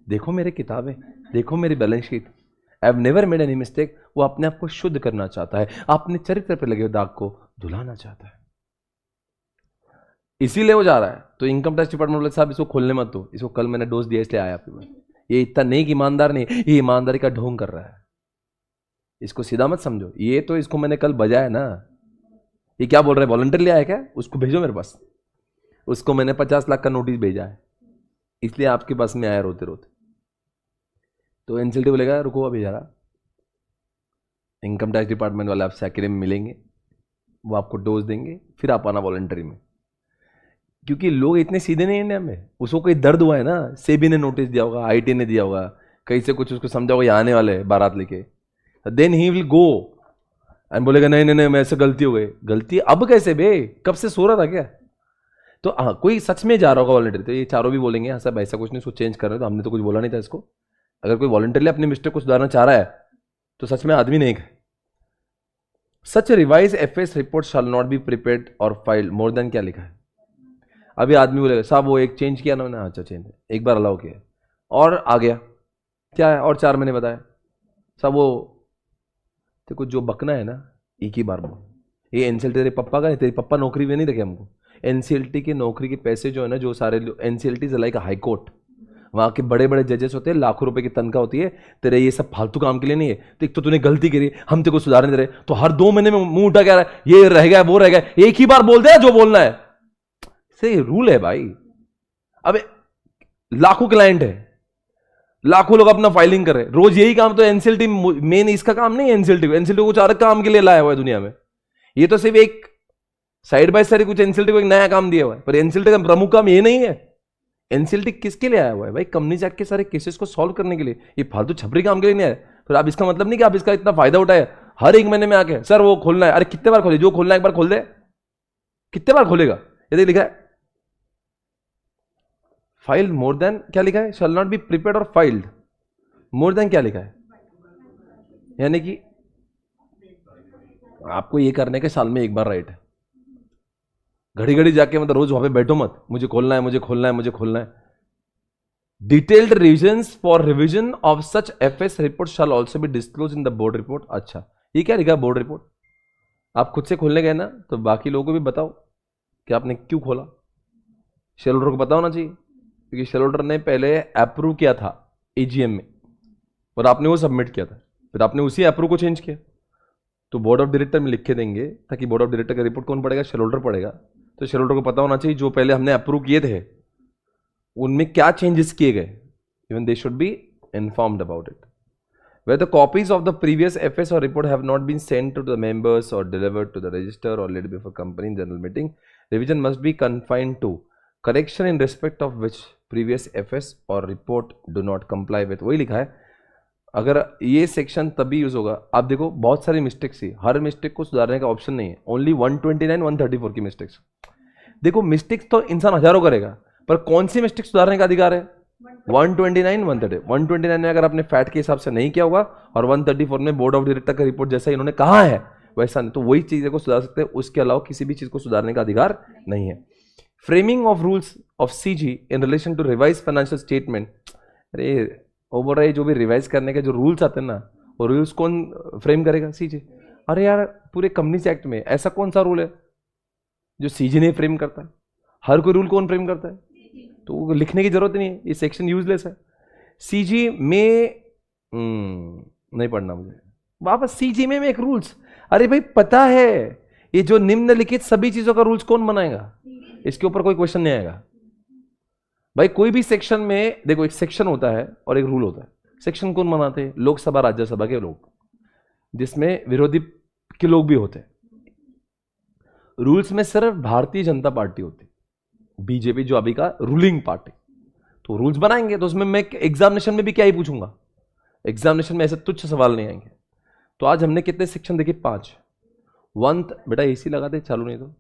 देखो मेरे किताबें, देखो मेरी balance sheet, I have never made any mistake. वो अपने आप को शुद्ध करना चाहता है, अपने चरित्र पर लगे हुए दाग को धुलाना चाहता है, इसीलिए वो जा रहा है। तो इनकम टैक्स डिपार्टमेंट बोले साहब इसको खोलने मत दो, इसको कल मैंने डोज दिया इसलिए आया आपके पास। ये इतना नेक ईमानदार नहीं, ये ईमानदारी का ढोंग कर रहा है, इसको सीधा मत समझो। ये तो इसको मैंने कल बजाया ना, ये क्या बोल रहा है वॉलंटरली आया क्या? उसको भेजो मेरे पास। उसको मैंने 50 लाख का नोटिस भेजा है, इसलिए आपके पास में आया रोते रोते। तो एनसीएलटी बोलेगा रुको अभी जरा, इनकम टैक्स डिपार्टमेंट वाले आपसे अकेले में मिलेंगे, वो आपको डोज देंगे, फिर आप आना वॉलंटरी में। क्योंकि लोग इतने सीधे नहीं इंडिया में, उसको कोई दर्द हुआ है ना, सेबी ने नोटिस दिया होगा, आईटी ने दिया होगा, कहीं से कुछ उसको समझा होगा, यहाँ आने वाले बारात लेके, then he will go and बोलेगा नहीं नहीं नहीं मैं ऐसे गलती हो गई। गलती अब कैसे बे, कब से सो रहा था क्या? तो हाँ कोई सच में जा रहा होगा वॉलंटरी, तो ये चारों भी बोलेंगे हाँ साहब ऐसा कुछ नहीं, इसको चेंज कर रहे तो हमने तो कुछ बोला नहीं था इसको। अगर कोई वॉलंटरली अपनी मिस्टेक को सुधारना चाह रहा है तो सच में आदमी नहीं है। Such revise FS report shall not be prepared or filed more than, क्या लिखा है? अभी आदमी बोलेगा साहब वो एक चेंज किया ना मैंने, अच्छा चेंज एक बार अलाउ किया और आ गया, क्या है और 4 महीने बताया साहब वो देखो जो बकना है ना एक ही बार बोल। ये एनसीएलटी तेरे पप्पा का है, तेरे पप्पा नौकरी में नहीं रखे हमको। एनसीएलटी के नौकरी के पैसे जो है ना, जो सारे NCLT is like high court, वहाँ के बड़े बड़े जजेस होते हैं, लाखों रुपए की तनख्वाह होती है, तेरे ये सब फालतू काम के लिए नहीं है। तो एक तो तूने गलती करी, हम तेरे को सुधारने दे रहे, तो हर 2 महीने में मुंह उठा क्या रहा है, ये रह गया वो रह गया, एक ही बार बोल दे जो बोलना है। से रूल है भाई। अब लाखों क्लाइंट है, लाखों लोग अपना फाइलिंग कर रहे हैं रोज, यही काम तो एनसीएलटी मेन इसका काम नहीं है। एनसीएलटी को कुछ अलग काम के लिए लाया हुआ है दुनिया में। ये तो सिर्फ एक साइड बाय साइड कुछ एनसीएलटी को एक नया काम दिया हुआ है, पर एनसीएलटी का प्रमुख काम ये नहीं है। एनसीएलटी किसके लिए आया हुआ है भाई? कंपनीज एक्ट के सारे केसेस को सॉल्व करने के लिए, ये फालतू छपरी काम के लिए नहीं आया। फिर आप इसका मतलब नहीं कि आप इसका इतना फायदा उठाए हर एक महीने में आके सर वो खोलना है। अरे कितने बार खोले, जो खोलना है एक बार खोल दे, कितने बार खोलेगा? ये लिखा है फाइल मोर देन, क्या लिखा है? शैल not be prepared or filed more than, क्या लिखा है? यानी कि आपको ये करने के साल में एक बार राइट है। घड़ी घड़ी जाके मतलब रोज वहां पे बैठो मत, मुझे खोलना है मुझे खोलना है मुझे खोलना है। Detailed reasons for revision of such FS report shell also be disclose in the board report. अच्छा ये क्या लिखा बोर्ड रिपोर्ट? आप खुद से खोलने गए ना, तो बाकी लोगों को भी बताओ कि आपने क्यों खोला। शेयर होल्डर को पता होना चाहिए, क्योंकि शेयर होल्डर ने पहले अप्रूव किया था एजीएम में और आपने वो सबमिट किया था, फिर आपने उसी अप्रूव को चेंज किया। तो बोर्ड ऑफ डायरेक्टर में लिख के देंगे, ताकि बोर्ड ऑफ डायरेक्टर का रिपोर्ट कौन पढ़ेगा? शेयर होल्डर पढ़ेगा। तो शेयर होल्डर को पता होना चाहिए जो पहले हमने अप्रूव किए थे उनमें क्या चेंजेस किए गए। Even they should be informed about it. Where the copies of the previous FS or report have not been sent to the members or delivered to the register or laid before company in general meeting, revision must be confined to correction in respect of which previous FS or report do not comply with। वही लिखा है। अगर ये section तभी use होगा, आप देखो बहुत सारी मिस्टेक्स ही, हर मिस्टेक को सुधारने का ऑप्शन नहीं है, ओनली 129 134 की मिस्टेक्स। देखो मिस्टेक्स तो इंसान हजारों करेगा, पर कौन सी मिस्टेक सुधारने का अधिकार है? 129 130। 129 में अगर आपने फैट के हिसाब से नहीं किया होगा और 134 में बोर्ड ऑफ डायरेक्टर का रिपोर्ट जैसा इन्होंने कहा है वैसा नहीं, तो वही चीजें को सुधार सकते हैं, उसके अलावा किसी भी चीज को सुधारने का अधिकार नहीं है। Framing of rules of CG in relation to revise financial statement. अरे वो बोल रहा है जो भी रिवाइज करने के जो रूल्स आते हैं ना, वो रूल्स कौन फ्रेम करेगा? सीजी। अरे यार पूरे कंपनीज एक्ट में ऐसा कौन सा रूल है जो सीजी ने फ्रेम करता है। हर कोई रूल कौन फ्रेम करता है? तो लिखने की जरूरत नहीं है, ये सेक्शन यूजलेस है। सीजी में नहीं पढ़ना मुझे, वापस सीजी में एक रूल्स। अरे भाई पता है, ये जो निम्नलिखित सभी चीजों का रूल्स कौन बनाएगा? इसके ऊपर कोई क्वेश्चन नहीं आएगा भाई। कोई भी सेक्शन में देखो, एक सेक्शन होता है और एक रूल होता है। सेक्शन कौन बनाते हैं? लोकसभा राज्यसभा के लोग, जिसमें विरोधी के लोग भी होते हैं। रूल्स में सिर्फ भारतीय जनता पार्टी होती, बीजेपी जो अभी का रूलिंग पार्टी, तो रूल्स बनाएंगे। तो उसमें मैं एग्जामिनेशन में भी क्या ही पूछूंगा, एग्जामिनेशन में ऐसे तुच्छ सवाल नहीं आएंगे। तो आज हमने कितने सेक्शन देखे? 5। बेटा एसी लगा दे, चालू नहीं तो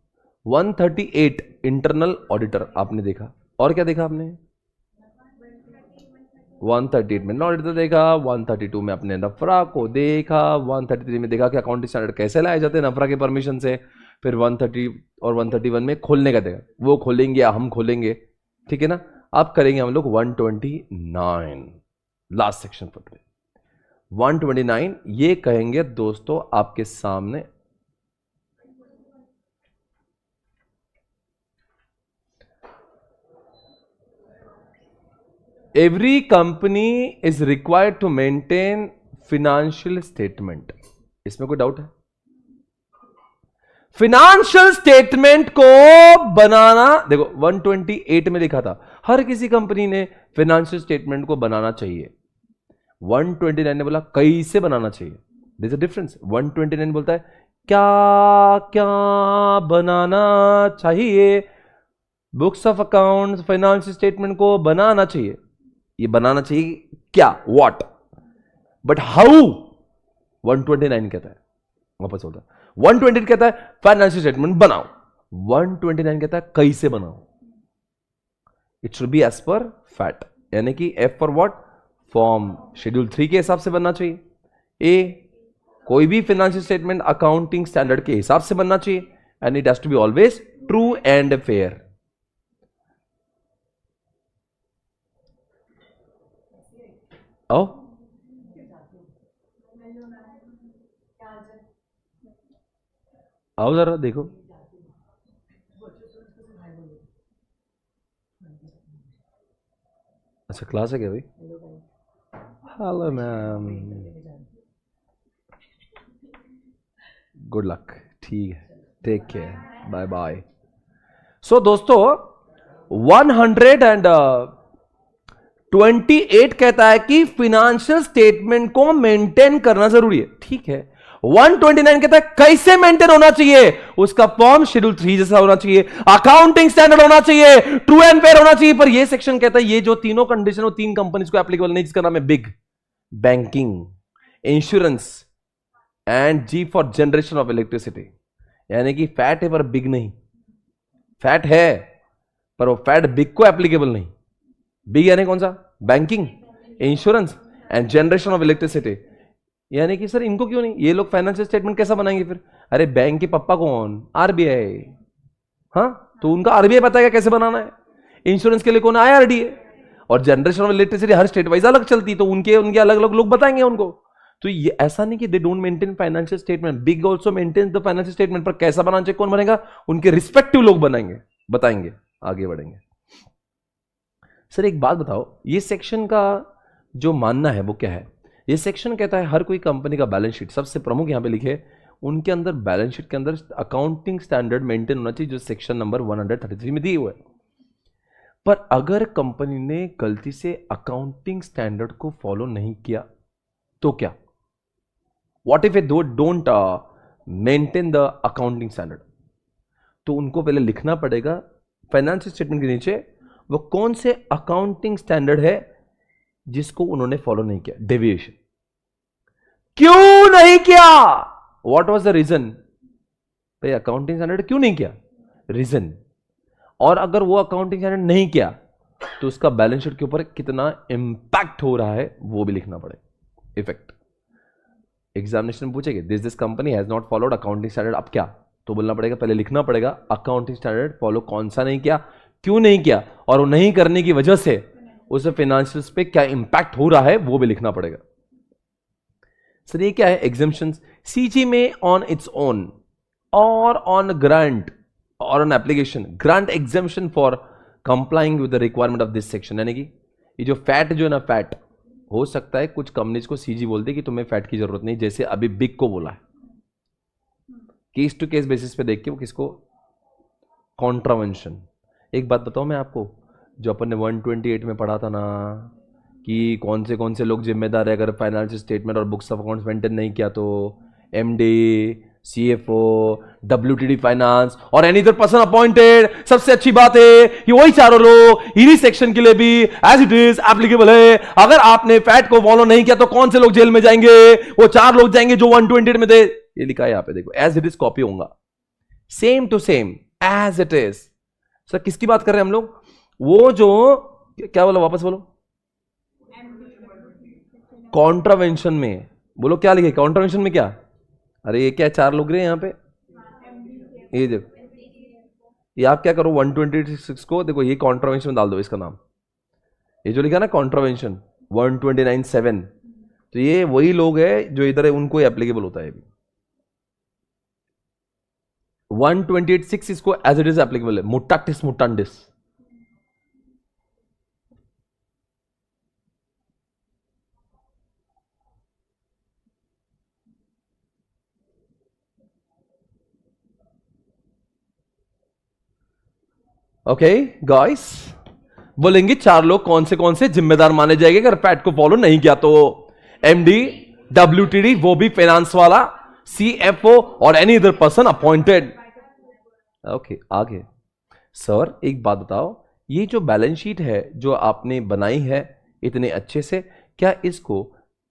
138 इंटरनल ऑडिटर आपने देखा, और क्या देखा आपने? 138 में ऑडिटर देखा, 132 में अपने नफरा को देखा, 133 में देखा कि अकाउंटिंग स्टैंडर्ड कैसे लाए जाते हैं नफरा के परमिशन से, फिर 130 और 131 में खोलने का देखा, वो खोलेंगे या हम खोलेंगे, ठीक है ना। अब करेंगे हम लोग 129, लास्ट सेक्शन पर 129। ये कहेंगे दोस्तों आपके सामने every company is required to maintain financial statement. इसमें कोई डाउट है? फिनेंशियल स्टेटमेंट को बनाना, देखो 128 में लिखा था हर किसी कंपनी ने फिनेंशियल स्टेटमेंट को बनाना चाहिए। 129 ने बोला कैसे बनाना चाहिए। There is a difference. 129 बोलता है क्या क्या बनाना चाहिए, books of accounts financial statement को बनाना चाहिए। ये बनाना चाहिए क्या, व्हाट, बट हाउ 129 कहता है, वापस होता है 128 कहता है फाइनेंशियल स्टेटमेंट बनाओ, 129 कहता है कैसे बनाओ। It should be as per FAT, यानी कि F for what, form schedule 3 के हिसाब से बनना चाहिए। ए, कोई भी फाइनेंशियल स्टेटमेंट अकाउंटिंग स्टैंडर्ड के हिसाब से बनना चाहिए, and it has to be always true and fair. आओ आओ जरा देखो, अच्छा क्लास है क्या भाई? हेलो मैम, गुड लक, ठीक है, टेक केयर, बाय बाय। सो दोस्तों 128 कहता है कि फिनेंशियल स्टेटमेंट को मेंटेन करना जरूरी है, ठीक है। 129 कहता है कैसे मेंटेन होना चाहिए, उसका फॉर्म शेड्यूल 3 जैसा होना चाहिए, अकाउंटिंग स्टैंडर्ड होना चाहिए, ट्रू एंड फेयर होना चाहिए। पर ये सेक्शन कहता है ये जो तीनों कंडीशन वो 3 कंपनीज को एप्लीकेबल नहीं, जिसका नाम है BIG, banking, insurance and G for generation of electricity. यानी कि फैट है पर बिग नहीं, फैट है पर वो फैट बिग को एप्लीकेबल नहीं। बिग यानी कौन सा? Banking, insurance and generation of electricity. यानी कि सर इनको क्यों नहीं, ये लोग फाइनेंशियल स्टेटमेंट कैसा बनाएंगे फिर? अरे बैंक के पप्पा कौन? आरबीआई। हाँ, तो उनका आरबीआई बताएगा कैसे बनाना है। इंश्योरेंस के लिए कौन? आईआरडीए। और generation of electricity her state wise अलग चलती, तो उनके अलग अलग लोग बताएंगे उनको। तो ये ऐसा नहीं कि they don't maintain financial statement, big also maintain the financial statement, पर कैसा बनाना चाहिए कौन बनेगा? उनके रिस्पेक्टिव लोग बनाएंगे, बताएंगे। आगे बढ़ेंगे। सर एक बात बताओ, ये सेक्शन का जो मानना है वो क्या है? ये सेक्शन कहता है हर कोई कंपनी का बैलेंस शीट, सबसे प्रमुख यहां पे लिखे, उनके अंदर बैलेंस शीट के अंदर अकाउंटिंग स्टैंडर्ड मेंटेन होना चाहिए, जो सेक्शन नंबर 133 में दिए हुए है। पर अगर कंपनी ने गलती से अकाउंटिंग स्टैंडर्ड को फॉलो नहीं किया तो क्या? What if A don't maintain the accounting standard? तो उनको पहले लिखना पड़ेगा फाइनेंशियल स्टेटमेंट के नीचे वो कौन से अकाउंटिंग स्टैंडर्ड है जिसको उन्होंने फॉलो नहीं किया, डेविएशन। क्यों नहीं किया? What was the reason? भाई अकाउंटिंग स्टैंडर्ड क्यों नहीं किया, रीजन। और अगर वो अकाउंटिंग स्टैंडर्ड नहीं किया तो उसका बैलेंस शीट के ऊपर कितना इंपैक्ट हो रहा है वो भी लिखना पड़ेगा, इफेक्ट। एग्जामिनेशन में पूछेंगे this company has not followed accounting standard, अब क्या? तो बोलना पड़ेगा, पहले लिखना पड़ेगा अकाउंटिंग स्टैंडर्ड फॉलो कौन सा नहीं किया, क्यों नहीं किया, और वो नहीं करने की वजह से उसे फाइनेंशियल्स पे क्या इंपैक्ट हो रहा है वो भी लिखना पड़ेगा। सर ये क्या है? एग्जम्पशंस। सीजी में ऑन इट्स ओन और ऑन ग्रांट और on application grant exemption for complying with the requirement of this section. यानी कि ये जो फैट जो है ना, फैट हो सकता है कुछ कंपनीज को सीजी बोलते कि तुम्हें फैट की जरूरत नहीं, जैसे अभी बिग को बोला है, केस टू केस बेसिस पे देख के वो किसको कॉन्ट्रावेंशन। एक बात बताऊं मैं आपको, जो अपन ने 128 में पढ़ा था ना कि कौन से लोग जिम्मेदार है अगर फाइनेंशियल स्टेटमेंट और बुक्स ऑफ अकाउंट्स मेंटेन नहीं किया तो, एमडी, सीएफओ, डब्ल्यूटीडी फाइनेंस और एनी अदर पर्सन अपॉइंटेड। सबसे अच्छी बात है कि वही चारों लोग इन्हीं सेक्शन के लिए भी एज इट इज एप्लीकेबल है। अगर आपने फैट को फॉलो नहीं किया तो कौन से लोग जेल में जाएंगे? वो 4 लोग जाएंगे जो 128 में थे। ये लिखा है यहां पे, देखो एज इट इज कॉपी होगा, same to same as it is. Sir किसकी बात कर रहे हैं हम लोग? वो जो क्या बोलो, वापस बोलो, कॉन्ट्रावेंशन में बोलो क्या लिखे कॉन्ट्रावेंशन में? क्या? अरे ये क्या 4 लोग रहे हैं यहां पे? ये देखो, ये आप क्या करो 126 को देखो, ये कॉन्ट्रावेंशन में डाल दो इसका नाम। ये जो लिखा ना कॉन्ट्रावेंशन 129(7), तो ये वही लोग है जो इधर है, उनको एप्लीकेबल होता है। 128(6) इसको एज इट इज एप्लीकेबल है, मुट्टाटिस मुट्टांडिस। ओके गाइस, बोलेंगे 4 लोग कौन से जिम्मेदार माने जाएंगे अगर फैट को फॉलो नहीं किया तो? एमडी, डब्ल्यूटीडी वो भी फाइनेंस वाला, सीएफओ और any other person appointed. Okay आगे। सर एक बात बताओ, ये जो बैलेंस शीट है जो आपने बनाई है इतने अच्छे से, क्या इसको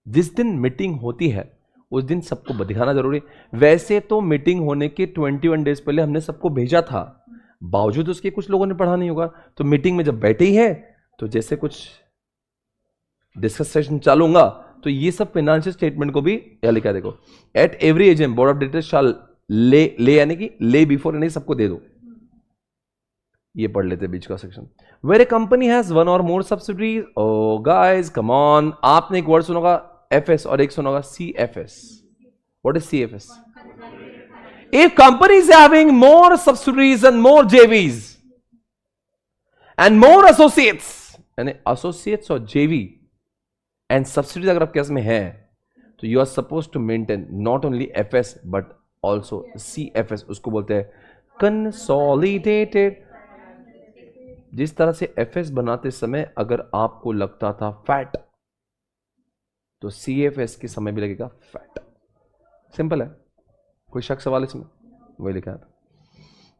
जिस दिन मीटिंग होती है उस दिन सबको दिखाना जरूरी? वैसे तो मीटिंग होने के 21 डेज पहले हमने सबको भेजा था, बावजूद उसके कुछ लोगों ने पढ़ा नहीं होगा। तो मीटिंग में जब बैठे ही है तो जैसे कुछ डिस्कशन चालू होगा तो ये सब फाइनेंशियल स्टेटमेंट को भी यह लिखा है, देखो at every agent board of directors shall lay यानी कि ले बिफोर, यानी सबको दे दो। ये पढ़ लेते बीच का section. Where a company has 1 or more subsidiaries. Oh guys come on, आपने एक वर्ड सुना होगा एफएस और एक सुना होगा CFS. What is CFS? If company is having more subsidiaries and more JVs and more associates, यानी associates और JV and subsidiaries अगर आपके पास में है तो you are supposed to maintain not only FS but also CFS, उसको बोलते हैं consolidated। जिस तरह से FS बनाते समय अगर आपको लगता था फैट तो CFS के समय भी लगेगा फैट। सिंपल है, कोई शक सवाल इसमें? वही लिखा है।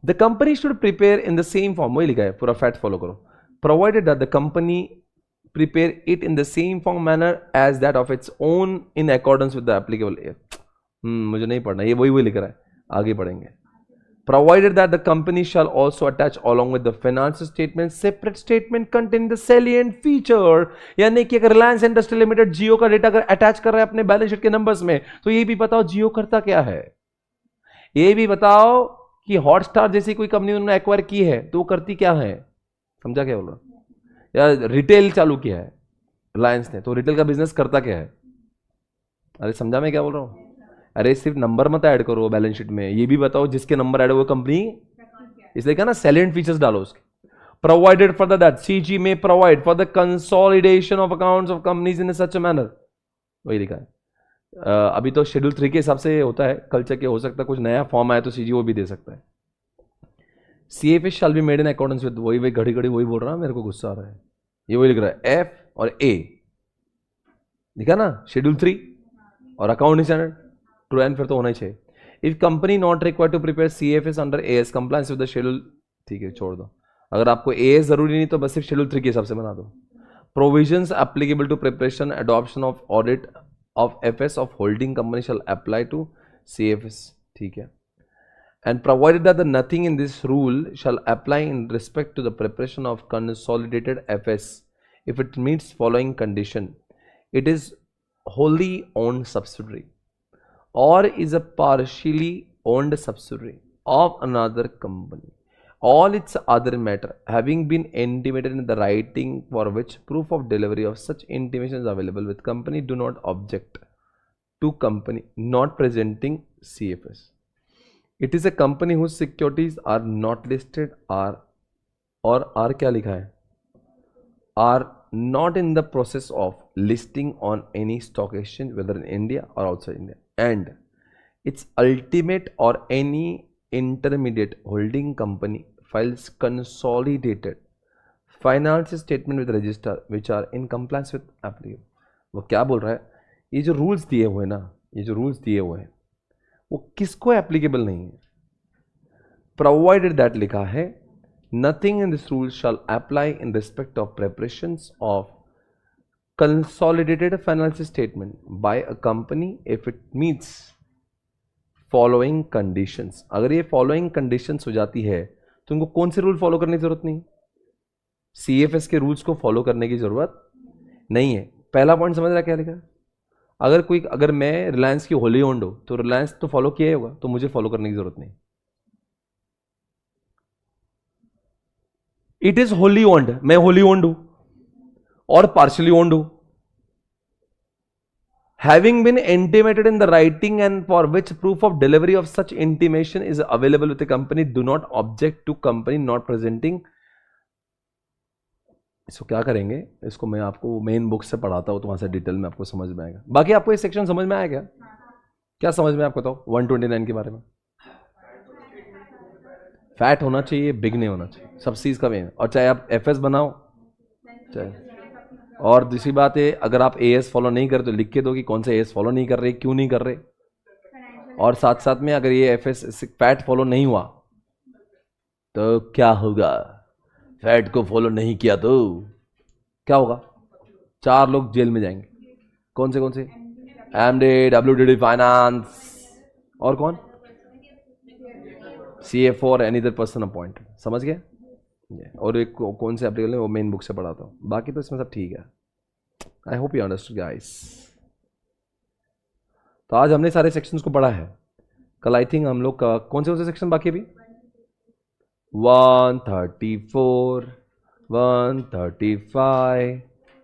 The company should prepare in the same form, वही लिखा है, पूरा फैट फॉलो करो। Provided that the company prepare it in the same form manner as that of its own in accordance with the applicable. मुझे नहीं पढ़ना, ये वही लिख रहा है, आगे पढ़ेंगे। Provided that the company shall also attach along with the financial statement separate statement containing the salient feature, यानी कि अगर रिलायंस इंडस्ट्री लिमिटेड जियो का डेटा अगर अटैच कर रहा है अपने बैलेंस शीट के नंबर्स में तो ये भी बताओ जियो करता क्या है। ये भी बताओ कि हॉटस्टार जैसी कोई कंपनी उन्होंने एक्वायर की है तो वो करती क्या है। समझा क्या बोल रहा? या रिटेल चालू किया है रिलायंस ने तो रिटेल का बिजनेस करता क्या है? अरे समझा मैं क्या बोल रहा हूं? अरे सिर्फ नंबर मत ऐड करो बैलेंस शीट में, ये भी बताओ जिसके नंबर ऐड हुए कंपनी, इसलिए क्या ना सैलेंट फीचर्स डालो उसके। प्रोवाइडेड फॉर दैट सीजी में provide for the consolidation of accounts of companies in such a manner, वही लिखा है। अभी तो शेड्यूल 3 के हिसाब से होता है, कल्चर के हो सकता है कुछ नया फॉर्म आया तो सीजी वो भी दे सकता है। CFS shall be made in accordance with, वही घड़ी घड़ी वही बोल रहा है, मेरे को गुस्सा आ रहा है। ये वही लिख रहा है, एफ और ए लिखा ना, शेड्यूल 3 और अकाउंटिंग स्टैंडर्ड ट्रू एंड फिर तो होना ही चाहिए। If company not required to prepare CFS under AS compliance with the schedule, ठीक है छोड़ दो, अगर आपको एएस जरूरी नहीं तो बस सिर्फ शेड्यूल 3 के हिसाब से बना दो। Provisions applicable to preparation adoption of audit of FS of holding company shall apply to CFS, ठीक है। And provided that nothing in this rule shall apply in respect to the preparation of consolidated FS if it meets following condition, it is wholly owned subsidiary or is a partially owned subsidiary of another company. All its other matter having been intimated in the writing for which proof of delivery of such intimation is available with company do not object to company not presenting CFS. It is a company whose securities are not listed are क्या लिखा है, are not in the process of listing on any stock exchange whether in India or outside India, and its ultimate or any intermediate holding company files consolidated financial statement with register which are in compliance with applicable. वो क्या बोल रहा है, ये जो rules दिए हुए ना, ये जो रूल्स दिए हुए हैं वो किसको एप्लीकेबल नहीं है, प्रोवाइडेड दैट लिखा है nothing in this rule shall apply in respect of preparations of consolidated financial statement by a company if it meets following conditions. अगर ये following conditions हो जाती है तो उनको कौन से रूल फॉलो करने की जरूरत नहीं, CFS के रूल्स को फॉलो करने की जरूरत नहीं है. पहला पॉइंट समझ रहा क्या लिखा, अगर मैं रिलायंस की होली ओन्ड हूं तो रिलायंस तो फॉलो किया ही होगा, तो मुझे फॉलो करने की जरूरत नहीं. इट इज होली ओन्ड, मैं होली ओन्ड हूं और पार्शियली ओन्ड हूं. Having been intimated in the writing and for which proof of delivery of such intimation is available with the company, do not object to company not presenting. इसको क्या करेंगे, इसको मैं आपको मेन बुक से पढ़ाता हूं तो वहां से डिटेल में आपको समझ में आएगा. बाकी आपको ये सेक्शन समझ में आया क्या, क्या समझ में आपको बताओ 129 के बारे में. फैट होना चाहिए, बिग नहीं होना चाहिए, सब चीज का मेन. और चाहे आप एफएस बनाओ चाहे, और दूसरी बात है अगर आप एएस फॉलो नहीं करते तो लिख के दो कि कौन से एएस फॉलो नहीं कर रहे, क्यों नहीं कर रहे. और साथ साथ में अगर ये एफएस फैट फॉलो नहीं हुआ तो क्या होगा, फैट को फॉलो नहीं किया तो क्या होगा, 4 लोग जेल में जाएंगे. कौन से एमडी, डब्ल्यूडीडी फाइनेंस, और कौन, CFO और एनी अदर पर्सन अपॉइंटेड. समझ गए. और एक कौन से एप्लीकेशन है वो मेन बुक से पढ़ाता हूँ, बाकी तो इसमें सब ठीक है. I hope you understood guys. तो आज हमने सारे सेक्शंस को पढ़ा है. कल आई थिंक हम लोग का कौन से सेक्शन बाकी अभी, 134, 135,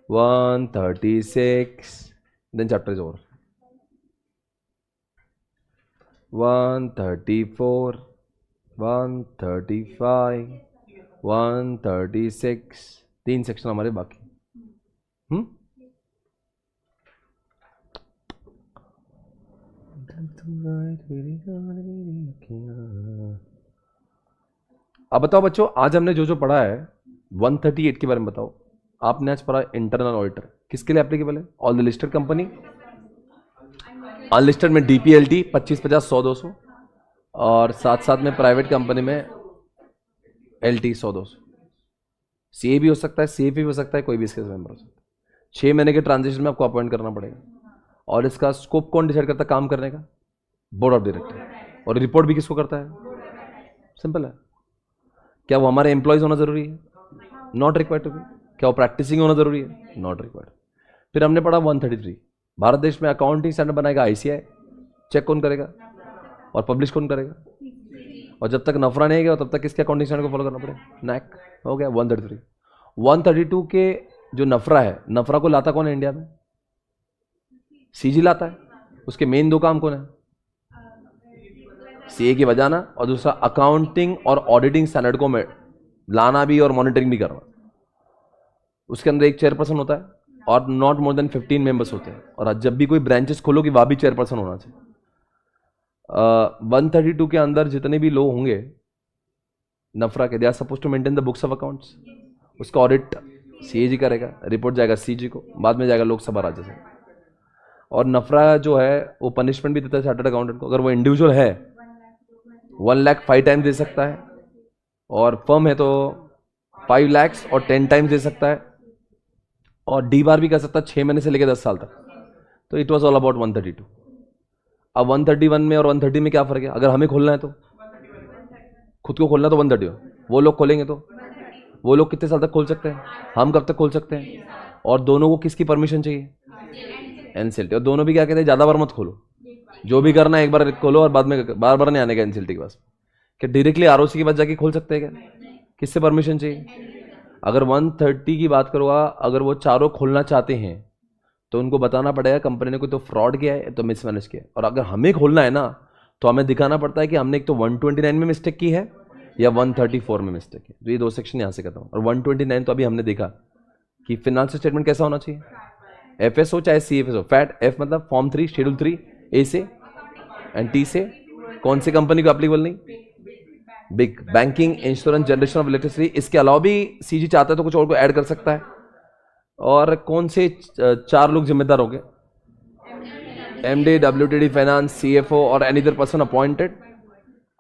136, then chapter is over. 134, 135, 136, 3 section हमारे बाकी. अब बताओ बच्चों, आज हमने जो पढ़ा है 138 के बारे में बताओ. आपने आज पढ़ा इंटरनल ऑडिटर किसके लिए एप्लीकेबल है, all the listed company, unlisted में DPLT 25, 50, 100, 200, और साथ साथ में प्राइवेट कंपनी में LT 100, 200. CA भी हो सकता है, CFP भी हो सकता है, कोई भी इसके मेंबर हो सकता है. 6 महीने के ट्रांजिशन में आपको अपॉइंट करना पड़ेगा. और इसका स्कोप कौन डिसाइड करता है काम करने का, बोर्ड ऑफ डायरेक्टर. और रिपोर्ट भी किसको करता है, सिंपल है. क्या वो हमारे एम्प्लॉयज होना जरूरी है, नॉट रिक्वायर्ड टू बी. क्या वो प्रैक्टिसिंग होना जरूरी है, नॉट रिक्वायर्ड. फिर हमने पढ़ा 133, भारत देश में अकाउंटिंग स्टैंडर्ड बनाएगा ICAI, चेक कौन करेगा और पब्लिश कौन करेगा. और जब तक नफरा नहीं गया तब तक किसके अकाउंटिंग स्टैंडर्ड को फॉलो करना पड़ेगा, NAC. हो गया 133. 132 के जो नफरा है, नफरा को लाता कौन है इंडिया में, CG लाता है. उसके मेन 2 काम कौन है, CA की बजाना और दूसरा अकाउंटिंग और ऑडिटिंग स्टैंडर्ड को लाना भी और मॉनिटरिंग भी करना. उसके अंदर एक चेयरपर्सन होता है और नॉट मोर देन 15 मेंबर्स होते हैं. और जब भी कोई ब्रांचेस खोलोगे वहां भी चेयरपर्सन होना चाहिए. 132 के अंदर जितने भी लोग होंगे नफरा के, they are suppose to maintain the books of accounts. उसका ऑडिट CAG करेगा, रिपोर्ट जाएगा CG को, बाद में जाएगा लोकसभा राज्यसभा. और नफरा जो है वो पनिशमेंट भी देता है चार्टर्ड अकाउंटेंट को. अगर वो इंडिविजुअल है 1 लाख 5 टाइम्स दे सकता है, और फर्म है तो 5 लाख और 10 टाइम्स दे सकता है, और डी बार भी कर सकता है 6 महीने से लेकर 10 साल तक. तो इट वॉज ऑल अबाउट 132. अब 131 में और 130 में क्या फर्क है, अगर हमें खोलना है तो खुद को खोलना तो 131, वो लोग खोलेंगे तो वो लोग कितने साल तक खोल सकते हैं, हम कब तक खोल सकते हैं. और दोनों को किसकी परमिशन चाहिए, NCLT. और दोनों भी क्या कहते हैं, ज्यादा बार मत खोलो, जो भी करना है एक बार खोलो और बाद में बार बार नहीं आने का NCLT के पास. क्या डायरेक्टली ROC के पास जाके खोल सकते हैं क्या, किससे परमिशन चाहिए. अगर 130 की बात करूँगा, अगर वो चारों खोलना चाहते हैं तो उनको बताना पड़ेगा कंपनी ने कोई तो फ्रॉड किया है तो मिसमैनेज किया है. और अगर हमें खोलना है ना तो हमें दिखाना पड़ता है कि हमने एक तो 129 में मिस्टेक की है या 134 में मिस्टेक है। तो ये दो सेक्शन यहाँ से खत्म। और 129 तो अभी हमने देखा कि फिनेंशियल स्टेटमेंट कैसा होना चाहिए, एफएस हो चाहे सीएफएस हो। फैट एफ मतलब फॉर्म 3 शेड्यूल 3 ए से एंड टी से कौन सी कंपनी को एप्लीकेबल नहीं, big. Banking, insurance, generation of electricity, इसके अलावा भी सीजी चाहता है तो कुछ और को ऐड कर सकता है। और कौन से 4 लोग जिम्मेदार होंगे, एमडी, डब्ल्यूटीडी, फाइनेंस, सीएफओ और any other person appointed.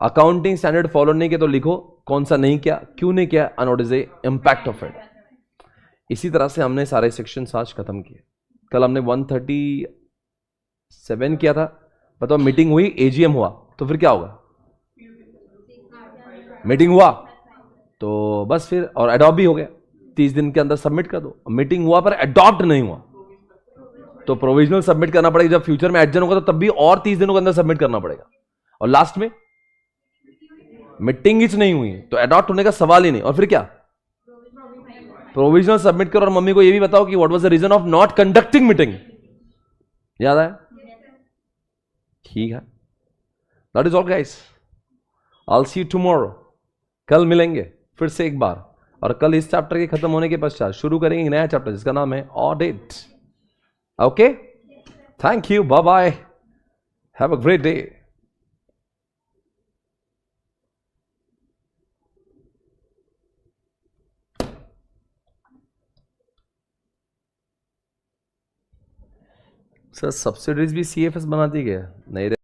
Accounting standard follow नहीं किया तो लिखो कौन सा नहीं किया, क्यों नहीं किया, and what is the impact of it. इसी तरह से हमने सारे सेक्शन आज खत्म किए। कल हमने 137 किया था। बताओ मीटिंग हुई, एजीएम हुआ तो फिर क्या होगा, मीटिंग हुआ तो बस फिर, और अडॉप्ट भी हो गया, 30 दिन के अंदर सबमिट कर दो। मीटिंग हुआ पर अडॉप्ट नहीं हुआ तो प्रोविजनल सबमिट करना पड़ेगा। जब फ्यूचर में एडजन होगा तो तब भी और 30 दिनों के अंदर सबमिट करना पड़ेगा। और लास्ट में मीटिंग ही नहीं हुई तो अडॉप्ट होने का सवाल ही नहीं। और फिर क्या, प्रोविजनल सबमिट करो और मम्मी को यह भी बताओ कि what was the reason of not conducting meeting. याद आया? ठीक है, that is all guys. I will see you tomorrow. कल मिलेंगे फिर से एक बार, और कल इस चैप्टर के खत्म होने के पश्चात शुरू करेंगे एक नया चैप्टर जिसका नाम है audit. Okay, thank you, bye bye, have a great day. Sir subsidies भी सीएफएस बना दी गया नहीं?